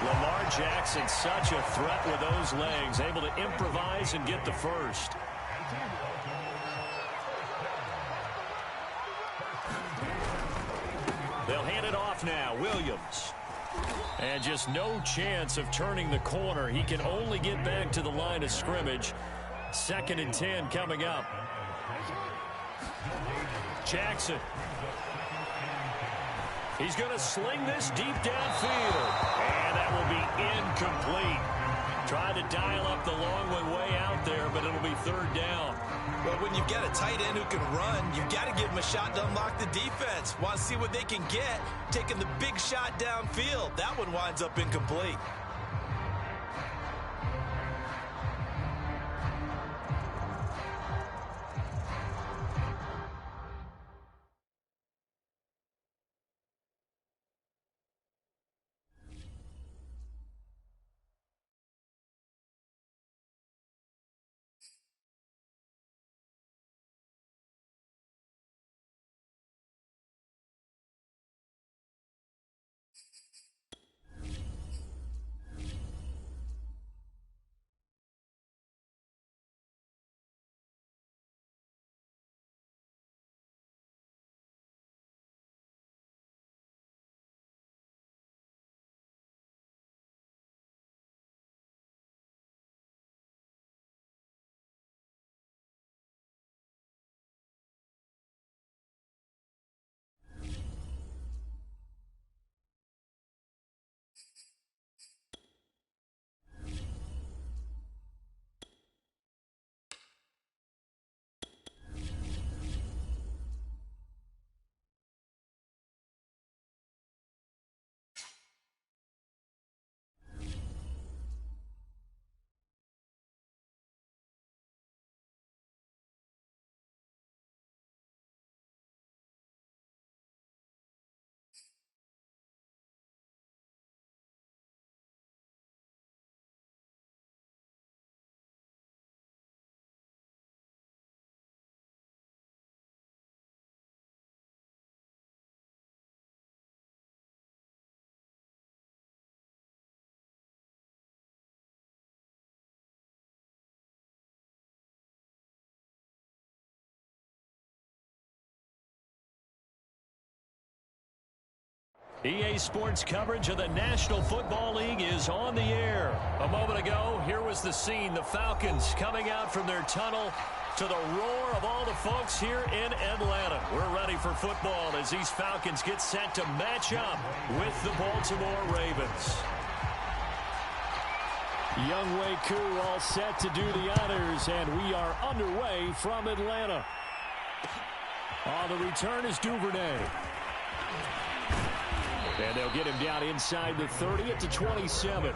Lamar Jackson, such a threat with those legs, able to improvise and get the first. They'll hand it off now. Williams. And just no chance of turning the corner. He can only get back to the line of scrimmage. 2nd and 10 coming up. Jackson. He's going to sling this deep downfield. And that will be incomplete. Tried to dial up the long one way out there, but it'll be third down. Well, when you've got a tight end who can run, you've got to give him a shot to unlock the defense. Want to see what they can get, taking the big shot downfield. That one winds up incomplete. EA Sports coverage of the National Football League is on the air. A moment ago, here was the scene. The Falcons coming out from their tunnel to the roar of all the folks here in Atlanta. We're ready for football as these Falcons get set to match up with the Baltimore Ravens. Younghoe Koo all set to do the honors, and we are underway from Atlanta. The return is Duvernay. And they'll get him down inside the 30 at the 27.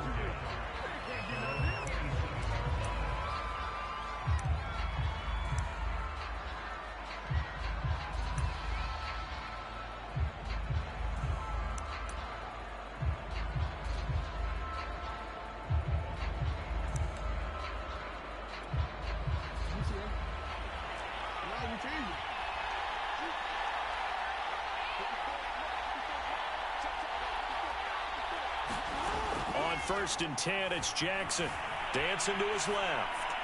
First and 10, it's Jackson. Dancing to his left.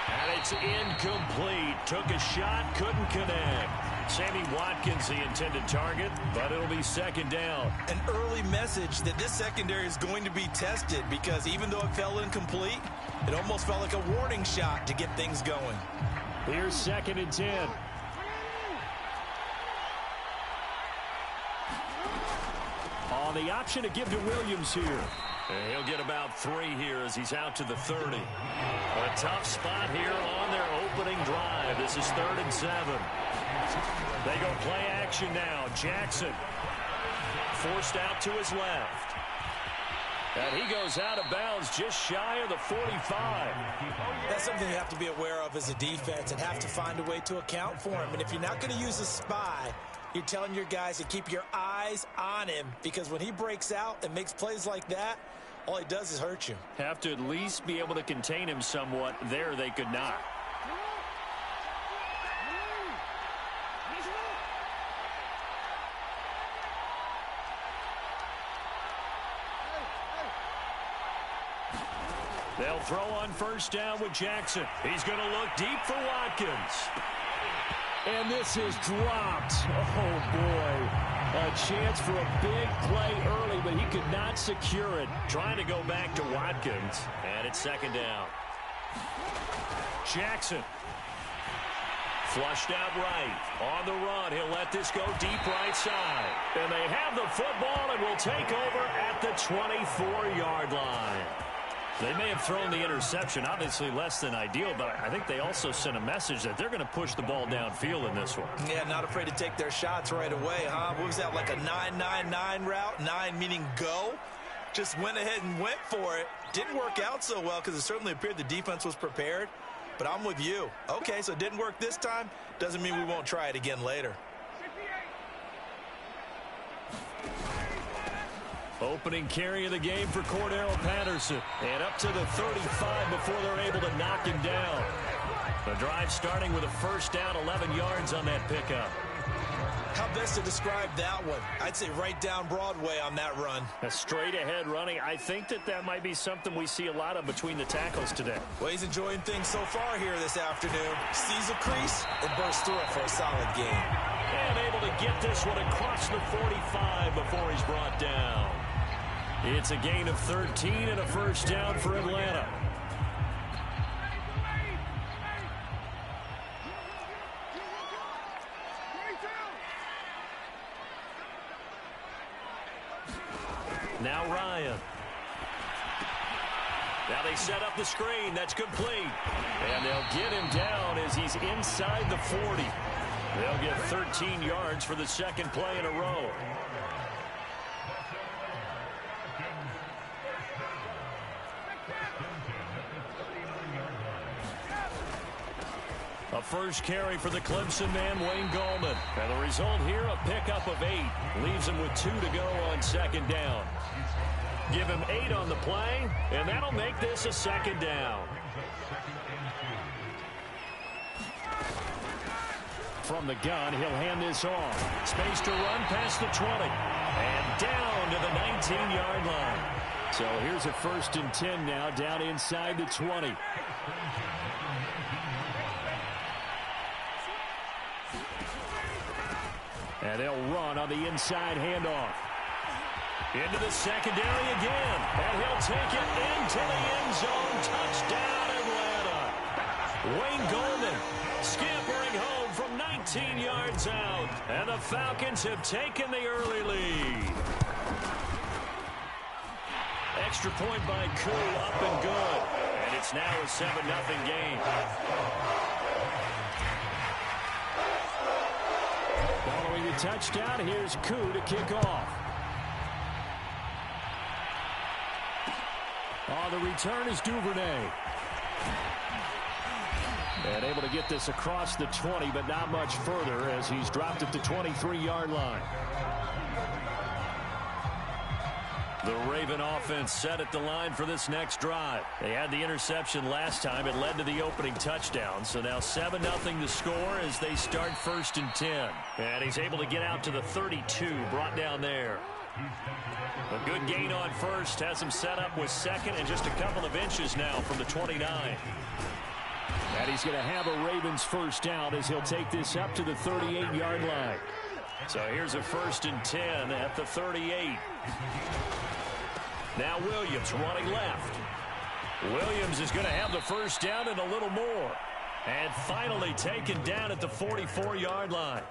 And it's incomplete. Took a shot, couldn't connect. Sammy Watkins, the intended target, but it'll be second down. An early message that this secondary is going to be tested because even though it fell incomplete, it almost felt like a warning shot to get things going. Here's second and 10. The option to give to Williams here. And he'll get about 3 here as he's out to the 30. A tough spot here on their opening drive. This is 3rd and 7. They go play action now. Jackson forced out to his left. And he goes out of bounds just shy of the 45. That's something you have to be aware of as a defense and have to find a way to account for him. And if you're not going to use a spy, you're telling your guys to keep your eyes on him because when he breaks out and makes plays like that, all he does is hurt you. Have to at least be able to contain him somewhat. There they could not. They'll throw on first down with Jackson. He's going to look deep for Watkins. And this is dropped. Oh, boy. A chance for a big play early, but he could not secure it. Trying to go back to Watkins. And it's second down. Jackson Flushed out right. On the run, he'll let this go deep right side. And they have the football and will take over at the 24-yard line. They may have thrown the interception, obviously less than ideal, but I think they also sent a message that they're going to push the ball downfield in this one. Yeah, not afraid to take their shots right away, huh? What was that, like a 9-9-9 route? 9 meaning go? Just went ahead and went for it. Didn't work out so well because it certainly appeared the defense was prepared. But I'm with you. Okay, so it didn't work this time. Doesn't mean we won't try it again later. Opening carry of the game for Cordero Patterson. And up to the 35 before they're able to knock him down. The drive starting with a first down, 11 yards on that pickup. How best to describe that one? I'd say right down Broadway on that run. A straight ahead running. I think that might be something we see a lot of between the tackles today. Well, he's enjoying things so far here this afternoon. Sees a crease and bursts through it for a solid game. And able to get this one across the 45 before he's brought down. It's a gain of 13 and a first down for Atlanta. Now Ryan. Now they set up the screen. That's complete. And they'll get him down as he's inside the 40. They'll get 13 yards for the second play in a row. A first carry for the Clemson man, Wayne Gallman. And the result here, a pickup of 8. Leaves him with 2 to go on second down. Give him 8 on the play, and that'll make this a second down. From the gun, he'll hand this off. Space to run past the 20. And down to the 19-yard line. So here's a first and 10 now, down inside the 20. And they'll run on the inside handoff. Into the secondary again. And he'll take it into the end zone. Touchdown, Atlanta. Wayne Gallman scampering home from 19 yards out. And the Falcons have taken the early lead. Extra point by Koo, up and good. And it's now a 7-0 game. Following the touchdown, here's Koo to kick off. On the return is Duvernay. And able to get this across the 20, but not much further as he's dropped at the 23-yard line. The Raven offense set at the line for this next drive. They had the interception last time. It led to the opening touchdown. So now 7-0 the score as they start 1st and 10. And he's able to get out to the 32, brought down there. A good gain on first, has him set up with second and just a couple of inches now from the 29. And he's going to have a Ravens first down as he'll take this up to the 38-yard line. So here's a 1st and 10 at the 38. Now Williams running left. Williams is going to have the first down and a little more. And finally taken down at the 44-yard line.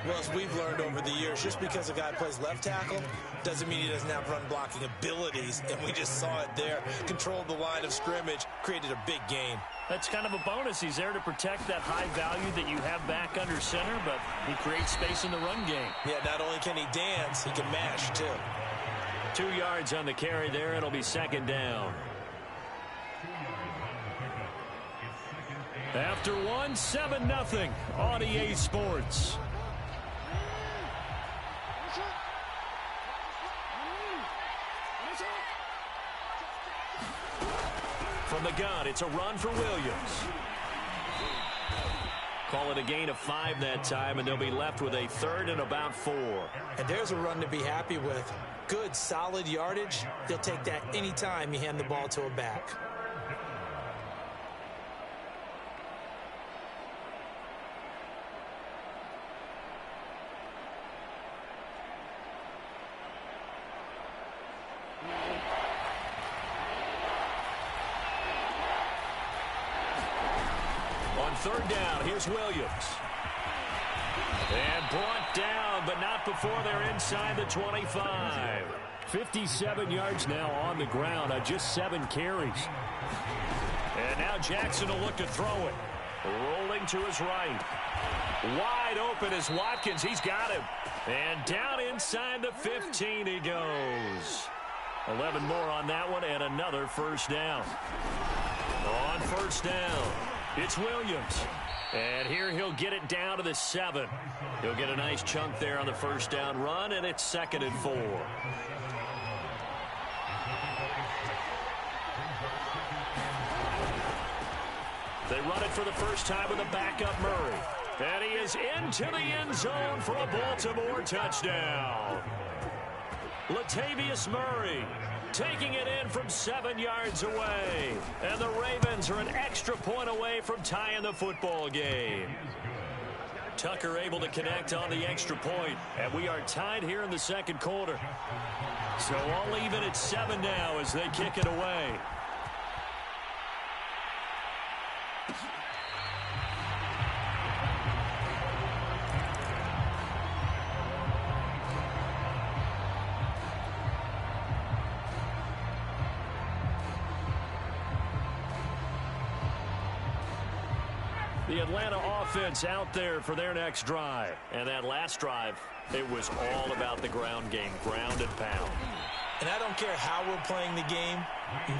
Well, as we've learned over the years, just because a guy plays left tackle doesn't mean he doesn't have run-blocking abilities, and we just saw it there. Controlled the line of scrimmage, created a big gain. That's kind of a bonus. He's there to protect that high value that you have back under center, but he creates space in the run game. Yeah, not only can he dance, he can mash, too. 2 yards on the carry there. It'll be second down. After 7-0 on EA Sports. From the gun, it's a run for Williams. Call it a gain of 5 that time, and they'll be left with a 3rd and about 4. And there's a run to be happy with. Good, solid yardage. They'll take that anytime you hand the ball to a back. third down. Here's Williams. And brought down, but not before they're inside the 25. 57 yards now on the ground on just 7 carries. And now Jackson will look to throw it. Rolling to his right. Wide open is Watkins. He's got him. And down inside the 15 he goes. 11 more on that one and another first down. On first down, it's Williams. And here he'll get it down to the 7. He'll get a nice chunk there on the first down run, and it's 2nd and 4. They run it for the first time with a backup Murray. And he is into the end zone for a Baltimore touchdown. Latavius Murray taking it in from 7 yards away. And the Ravens are an extra point away from tying the football game. Tucker able to connect on the extra point, and we are tied here in the second quarter. So all even at 7 now as they kick it away. The Atlanta offense out there for their next drive. And that last drive, it was all about the ground game, ground and pound. And I don't care how we're playing the game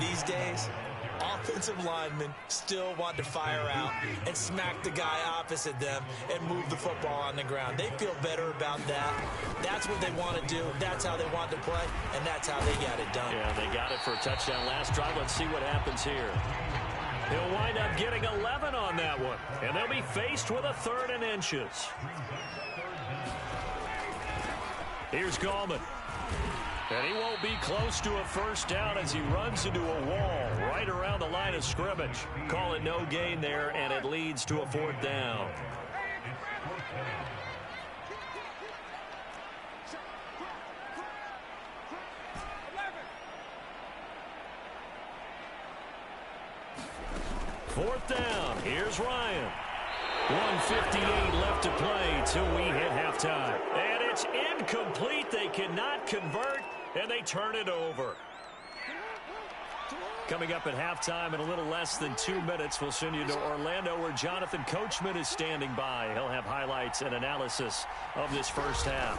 these days, offensive linemen still want to fire out and smack the guy opposite them and move the football on the ground. They feel better about that. That's what they want to do. That's how they want to play, and that's how they got it done. Yeah, they got it for a touchdown last drive. Let's see what happens here. He'll wind up getting 11 on that one, and they'll be faced with a 3rd and inches. Here's Gallman. And he won't be close to a first down as he runs into a wall right around the line of scrimmage. Call it no gain there, and it leads to a 4th down. Fourth down. Here's Ryan. 1:58 left to play till we hit halftime. And it's incomplete. They cannot convert, and they turn it over. Coming up at halftime in a little less than 2 minutes, we'll send you to Orlando where Jonathan Coachman is standing by. He'll have highlights and analysis of this first half.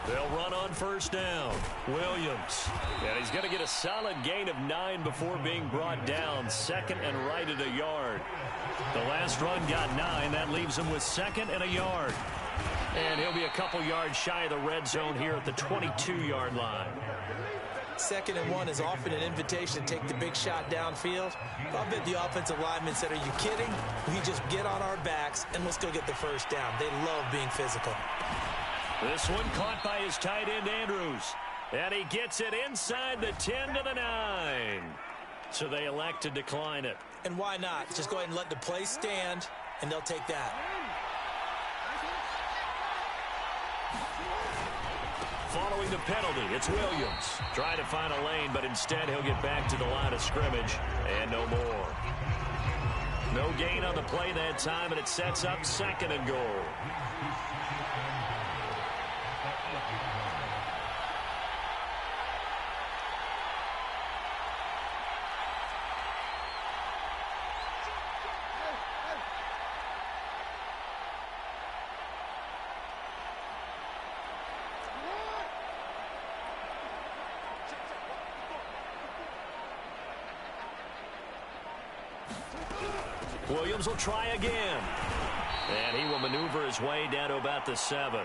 They'll run on first down. Williams. And he's going to get a solid gain of 9 before being brought down. 2nd and right at a yard. The last run got 9. That leaves him with 2nd and a yard. And he'll be a couple yards shy of the red zone here at the 22-yard line. 2nd and 1 is often an invitation to take the big shot downfield. I'll bet the offensive lineman said, are you kidding? We just get on our backs and let's go get the first down. They love being physical. This one caught by his tight end, Andrews. And he gets it inside the 10 to the 9. So they elect to decline it. And why not? Just go ahead and let the play stand, and they'll take that. Following the penalty, it's Williams. Trying to find a lane, but instead he'll get back to the line of scrimmage. And no more. No gain on the play that time, and it sets up 2nd and goal. Williams will try again. And he will maneuver his way down to about the 7.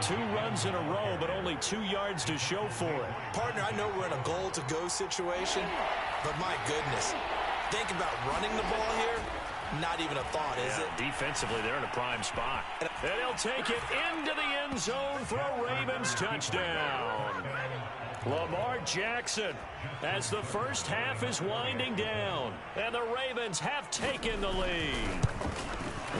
2 runs in a row, but only 2 yards to show for it. Partner, I know we're in a goal-to-go situation, but my goodness, think about running the ball here. Not even a thought, is it? Defensively, they're in a prime spot. And he'll take it into the end zone for a Ravens touchdown. Lamar Jackson as the first half is winding down, and the Ravens have taken the lead.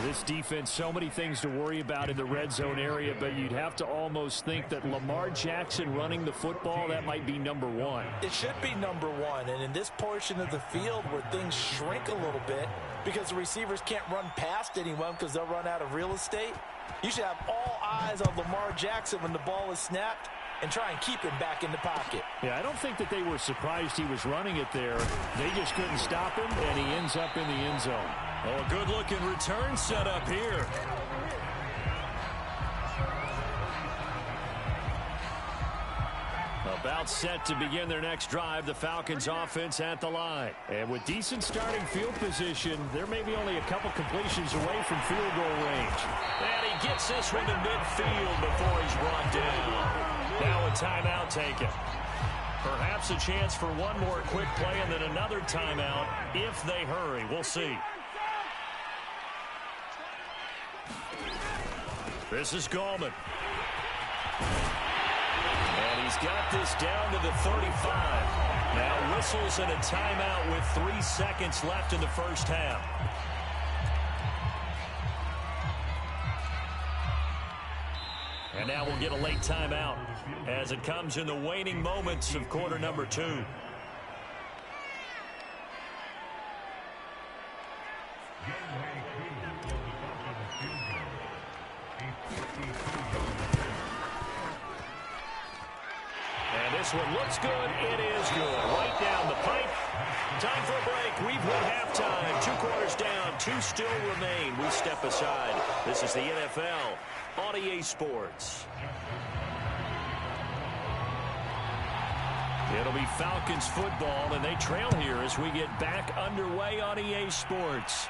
This defense, so many things to worry about in the red zone area, but you'd have to almost think that Lamar Jackson running the football, that might be number one. It should be number one, and in this portion of the field where things shrink a little bit because the receivers can't run past anyone because they'll run out of real estate, you should have all eyes on Lamar Jackson when the ball is snapped and try and keep him back in the pocket. Yeah, I don't think that they were surprised he was running it there. They just couldn't stop him, and he ends up in the end zone. Oh, a good-looking return set up here. About set to begin their next drive, the Falcons offense at the line. And with decent starting field position, they're maybe only a couple completions away from field goal range. And he gets this one to midfield before he's brought down. Now a timeout taken. Perhaps a chance for one more quick play and then another timeout if they hurry. We'll see. This is Gallman. And he's got this down to the 35. Now whistles and a timeout with 3 seconds left in the first half. And now we'll get a late timeout as it comes in the waning moments of quarter number 2. And this one looks good. It is good. Right down the pipe. Time for a break. We've hit halftime. 2 quarters down. 2 still remain. We step aside. This is the NFL on EA Sports. It'll be Falcons football, and they trail here as we get back underway on EA Sports.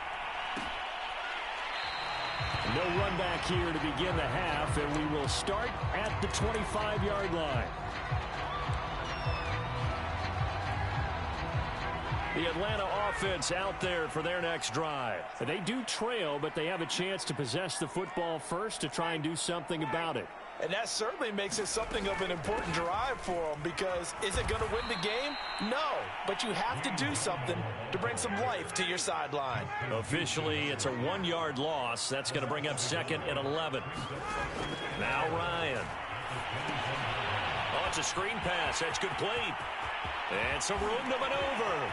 No run back here to begin the half, and we will start at the 25-yard line. The Atlanta offense out there for their next drive. They do trail, but they have a chance to possess the football first to try and do something about it. And that certainly makes it something of an important drive for them, because is it going to win the game? No, but you have to do something to bring some life to your sideline. Officially, it's a 1-yard loss. That's going to bring up 2nd and 11. Now Ryan. Oh, it's a screen pass. That's complete. And some room to maneuver.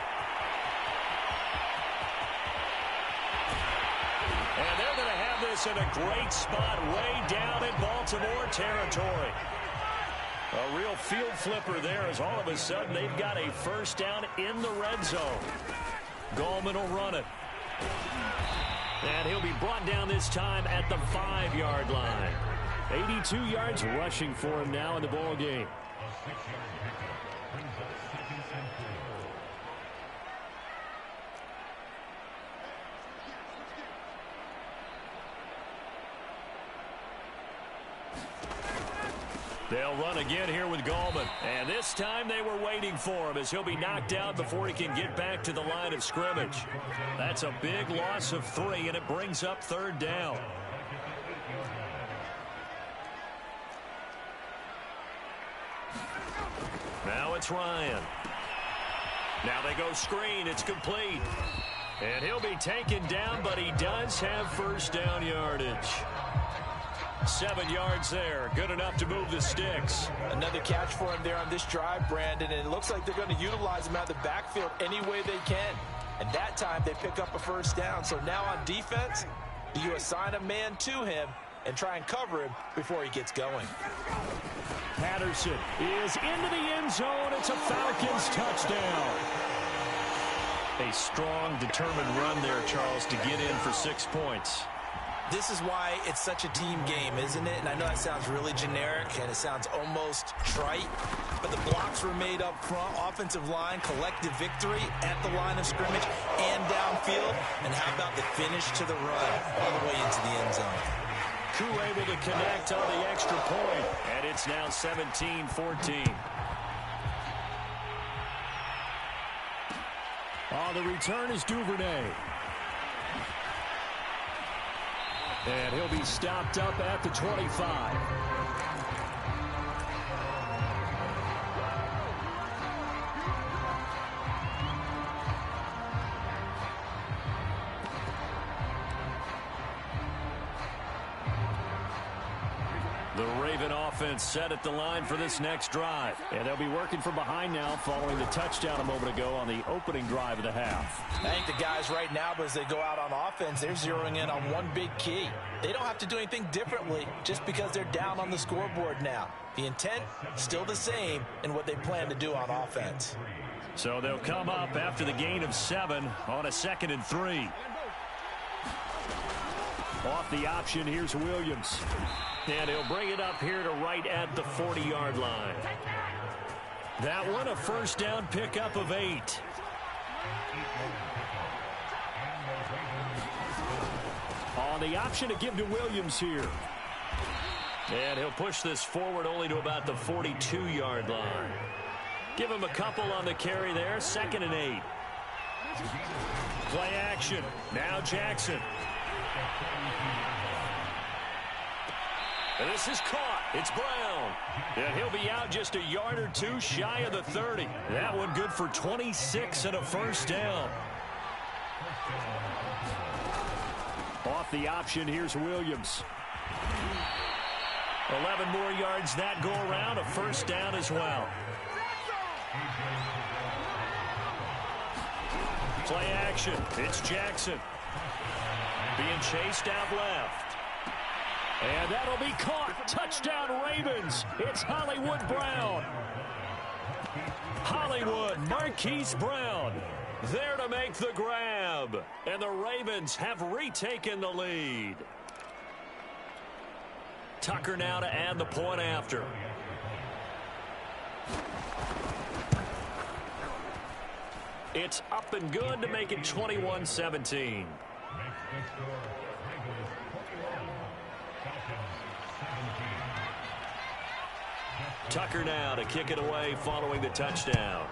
And they're going to have this in a great spot way down in Baltimore territory. A real field flipper there, as all of a sudden they've got a first down in the red zone. Gallman will run it. And he'll be brought down this time at the 5-yard line. 82 yards rushing for him now in the ball game. They'll run again here with Gallman. And this time they were waiting for him, as he'll be knocked out before he can get back to the line of scrimmage. That's a big loss of 3, and it brings up 3rd down. Now it's Ryan. Now they go screen. It's complete. And he'll be taken down, but he does have first down yardage. 7 yards there. Good enough to move the sticks. Another catch for him there on this drive, Brandon, and it looks like they're going to utilize him out of the backfield any way they can. And that time they pick up a first down. So now on defense, do you assign a man to him and try and cover him before he gets going? Patterson is into the end zone. It's a Falcons touchdown. A strong, determined run there, Charles, to get in for 6 points. This is why it's such a team game, isn't it? And I know that sounds really generic and it sounds almost trite, but the blocks were made up front, offensive line, collective victory at the line of scrimmage and downfield. And how about the finish to the run all the way into the end zone? Koo able to connect on the extra point, and it's now 17-14. The return is Duvernay. And he'll be stopped up at the 25. Raven offense set at the line for this next drive. And they'll be working from behind now following the touchdown a moment ago on the opening drive of the half. I think the guys right now, as they go out on offense, they're zeroing in on one big key. They don't have to do anything differently just because they're down on the scoreboard now. The intent, still the same in what they plan to do on offense. So they'll come up after the gain of 7 on a 2nd and 3. Off the option, here's Williams. And he'll bring it up here to right at the 40-yard line. That one, a first down pickup of 8. On the option to give to Williams here. And he'll push this forward only to about the 42-yard line. Give him a couple on the carry there, 2nd and 8. Play action. Now Jackson. And this is caught. It's Brown. And he'll be out just a yard or two shy of the 30. That one good for 26 and a first down. Off the option, here's Williams. 11 more yards that go around, a first down as well. Play action. It's Jackson. Being chased out left. And that'll be caught. Touchdown Ravens. It's Hollywood Brown. Hollywood, Marquise Brown, there to make the grab. And the Ravens have retaken the lead. Tucker now to add the point after. It's up and good to make it 21-17. Tucker now to kick it away following the touchdown.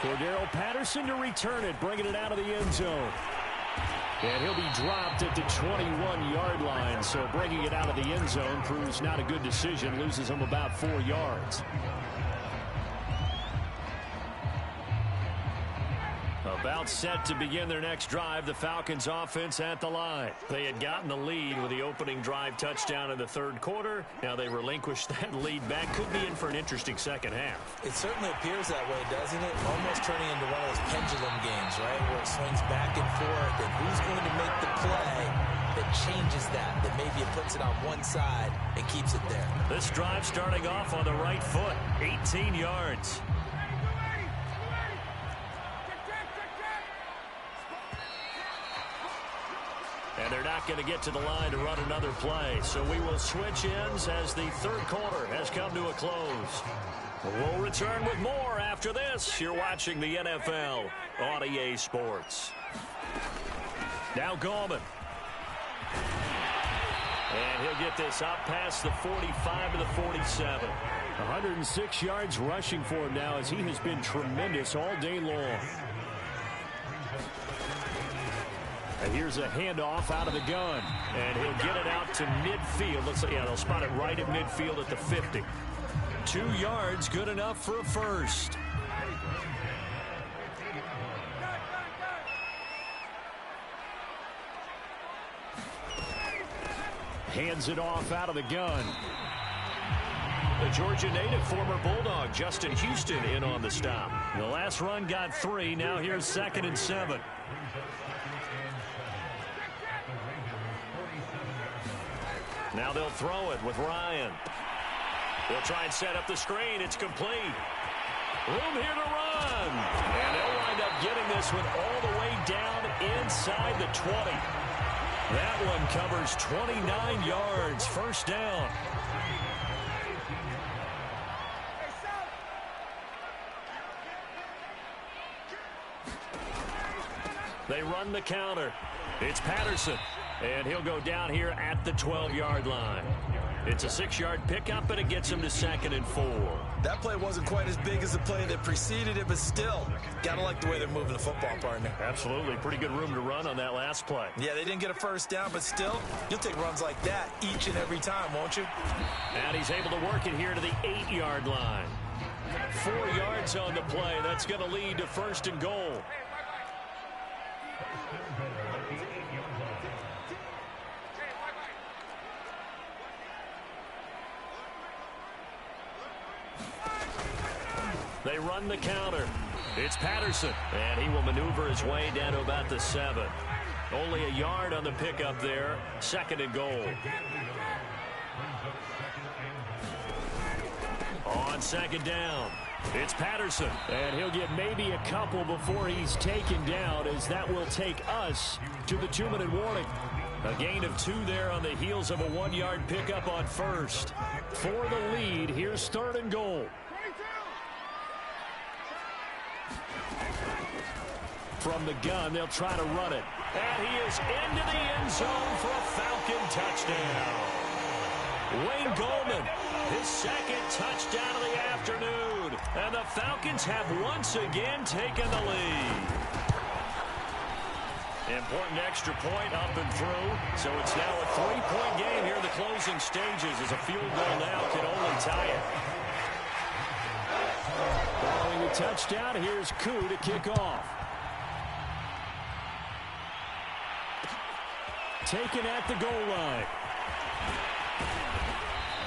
Cordero Patterson to return it, bringing it out of the end zone. And he'll be dropped at the 21-yard line, so bringing it out of the end zone proves not a good decision, loses him about 4 yards. About set to begin their next drive, the Falcons offense at the line. They had gotten the lead with the opening drive touchdown in the 3rd quarter. Now they relinquished that lead back. Could be in for an interesting second half. It certainly appears that way, doesn't it? Almost turning into one of those pendulum games, right? Where it swings back and forth, and who's going to make the play that changes that maybe it puts it on one side and keeps it there. This drive starting off on the right foot, 18 yards. And they're not going to get to the line to run another play. So we will switch ends as the 3rd quarter has come to a close. We'll return with more after this. You're watching the NFL on EA Sports. Now Gallman. And he'll get this up past the 45 to the 47. 106 yards rushing for him now as he has been tremendous all day long. And here's a handoff out of the gun. And he'll get it out to midfield. Looks like, yeah, they'll spot it right at midfield at the 50. 2 yards, good enough for a first. Hands it off out of the gun. The Georgia native, former Bulldog, Justin Houston, in on the stop. The last run got 3. Now here's 2nd and 7. Now they'll throw it with Ryan. They'll try and set up the screen. It's complete. Room here to run. And they'll wind up getting this one all the way down inside the 20. That one covers 29 yards. First down. They run the counter. It's Patterson. And he'll go down here at the 12-yard line. It's a 6-yard pickup, and it gets him to 2nd and 4. That play wasn't quite as big as the play that preceded it, but still, got to like the way they're moving the football, partner. Absolutely. Pretty good room to run on that last play. Yeah, they didn't get a first down, but still, you'll take runs like that each and every time, won't you? And he's able to work it here to the 8-yard line. 4 yards on the play. That's going to lead to 1st and goal. They run the counter. It's Patterson, and he will maneuver his way down to about the 7. Only a yard on the pickup there. 2nd and goal. On 2nd down, it's Patterson, and he'll get maybe a couple before he's taken down, as that will take us to the 2-minute warning. A gain of 2 there on the heels of a 1-yard pickup on 1st. For the lead, here's 3rd and goal. From the gun, they'll try to run it. And he is into the end zone for a Falcon touchdown. Wayne Goldman, his 2nd touchdown of the afternoon. And the Falcons have once again taken the lead. Important extra point up and through. So it's now a 3-point game here in the closing stages, as a field goal now can only tie it. Following the touchdown, here's Koo to kick off. Taken at the goal line.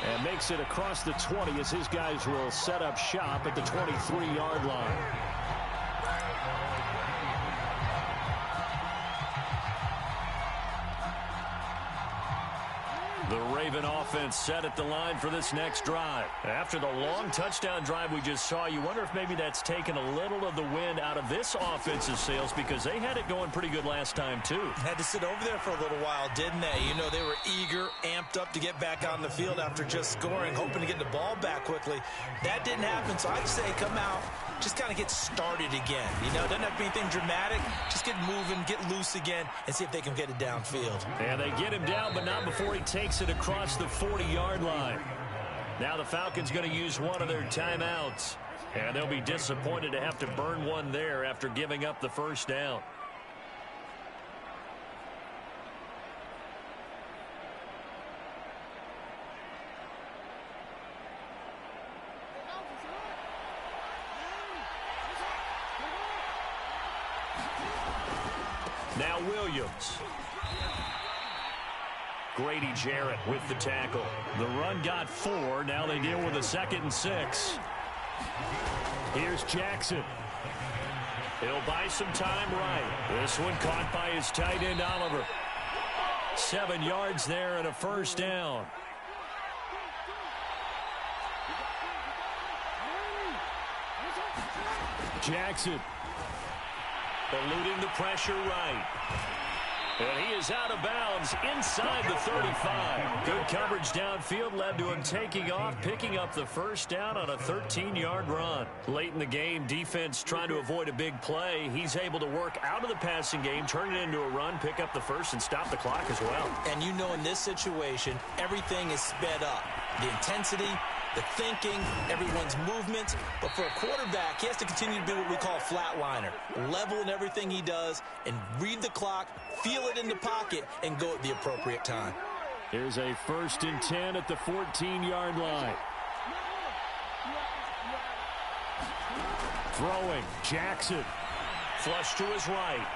And makes it across the 20 as his guys will set up shop at the 23-yard line. The Raven offense set at the line for this next drive. After the long touchdown drive we just saw, you wonder if maybe that's taken a little of the wind out of this offensive sails, because they had it going pretty good last time too. Had to sit over there for a little while, didn't they? You know, they were eager, amped up to get back on the field after just scoring, hoping to get the ball back quickly. That didn't happen, so I'd say come out, just kind of get started again. You know, it doesn't have to be anything dramatic. Just get moving, get loose again, and see if they can get it downfield. And they get him down, but not before he takes it across the 40-yard line. Now the Falcons going to use one of their timeouts, and they'll be disappointed to have to burn one there after giving up the first down. Now Williams. Grady Jarrett with the tackle. The run got 4. Now they deal with a 2nd and 6. Here's Jackson. He'll buy some time right. This one caught by his tight end, Oliver. 7 yards there and a first down. Jackson. Eluding the pressure right. And he is out of bounds inside the 35. Good coverage downfield led to him taking off, picking up the first down on a 13-yard run. Late in the game, defense trying to avoid a big play. He's able to work out of the passing game, turn it into a run, pick up the first, and stop the clock as well. And you know, in this situation, everything is sped up. The intensity, the thinking, everyone's movement. But for a quarterback, he has to continue to be what we call a flatliner. Level in everything he does and read the clock, feel it in the pocket, and go at the appropriate time. Here's a 1st and 10 at the 14-yard line. Throwing, Jackson. Flush to his right.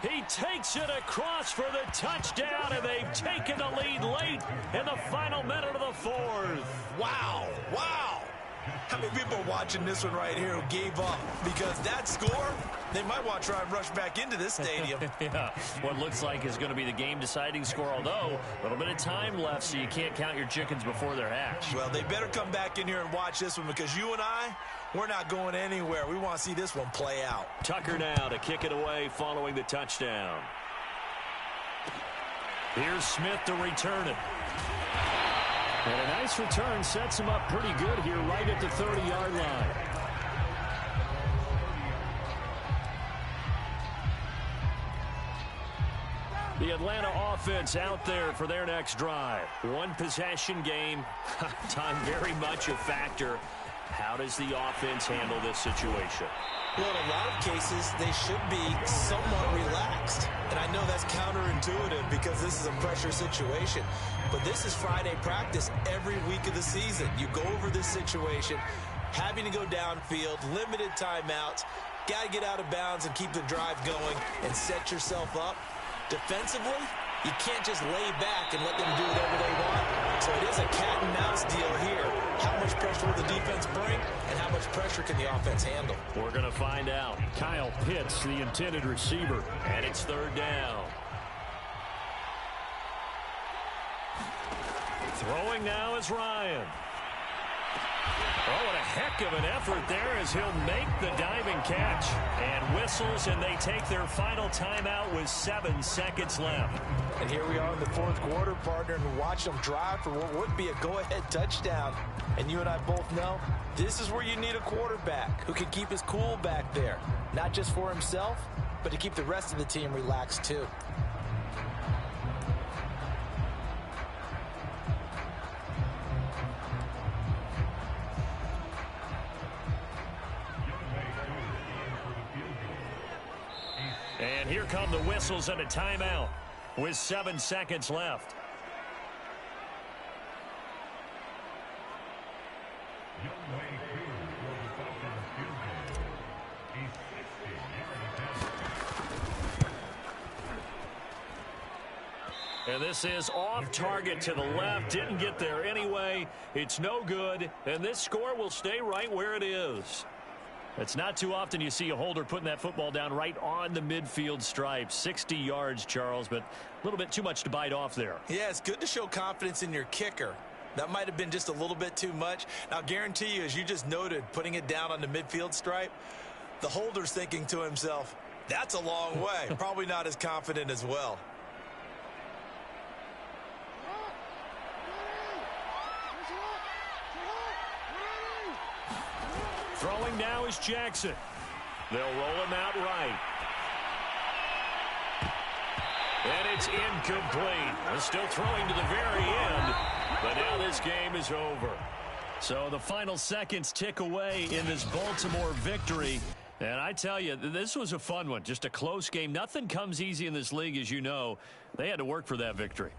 He takes it across for the touchdown, and they've taken the lead late in the final minute of the 4th. Wow, wow. How many people are watching this one right here who gave up? Because that score, they might want to try and rush back into this stadium. Yeah, what looks like is going to be the game-deciding score, although a little bit of time left, so you can't count your chickens before they're hatched. Well, they better come back in here and watch this one, because you and I, we're not going anywhere. We want to see this one play out. Tucker now to kick it away following the touchdown. Here's Smith to return it. And a nice return sets him up pretty good here right at the 30-yard line. The Atlanta offense out there for their next drive. One possession game. Time very much a factor. How does the offense handle this situation? Well, in a lot of cases, they should be somewhat relaxed. And I know that's counterintuitive because this is a pressure situation. But this is Friday practice every week of the season. You go over this situation, having to go downfield, limited timeouts, got to get out of bounds and keep the drive going and set yourself up. Defensively, you can't just lay back and let them do whatever they want. So it is a cat and mouse deal here. How much pressure will the defense bring, and how much pressure can the offense handle? We're going to find out. Kyle Pitts, the intended receiver, and it's third down. Throwing now is Ryan. Oh, what a heck of an effort there as he'll make the diving catch. And whistles, and they take their final timeout with 7 seconds left. And here we are in the fourth quarter, partner, and watch them drive for what would be a go-ahead touchdown. And you and I both know this is where you need a quarterback who can keep his cool back there. Not just for himself, but to keep the rest of the team relaxed too. And here come the whistles and a timeout with 7 seconds left. And this is off target to the left. Didn't get there anyway. It's no good. And this score will stay right where it is. It's not too often you see a holder putting that football down right on the midfield stripe. 60 yards, Charles, but a little bit too much to bite off there. Yeah, it's good to show confidence in your kicker. That might have been just a little bit too much. Now, I guarantee you, as you just noted, putting it down on the midfield stripe, the holder's thinking to himself, that's a long way. Probably not as confident as well. Throwing now is Jackson. They'll roll him out right. And it's incomplete. They're still throwing to the very end, but now this game is over. So the final seconds tick away in this Baltimore victory. And I tell you, this was a fun one. Just a close game. Nothing comes easy in this league, as you know. They had to work for that victory.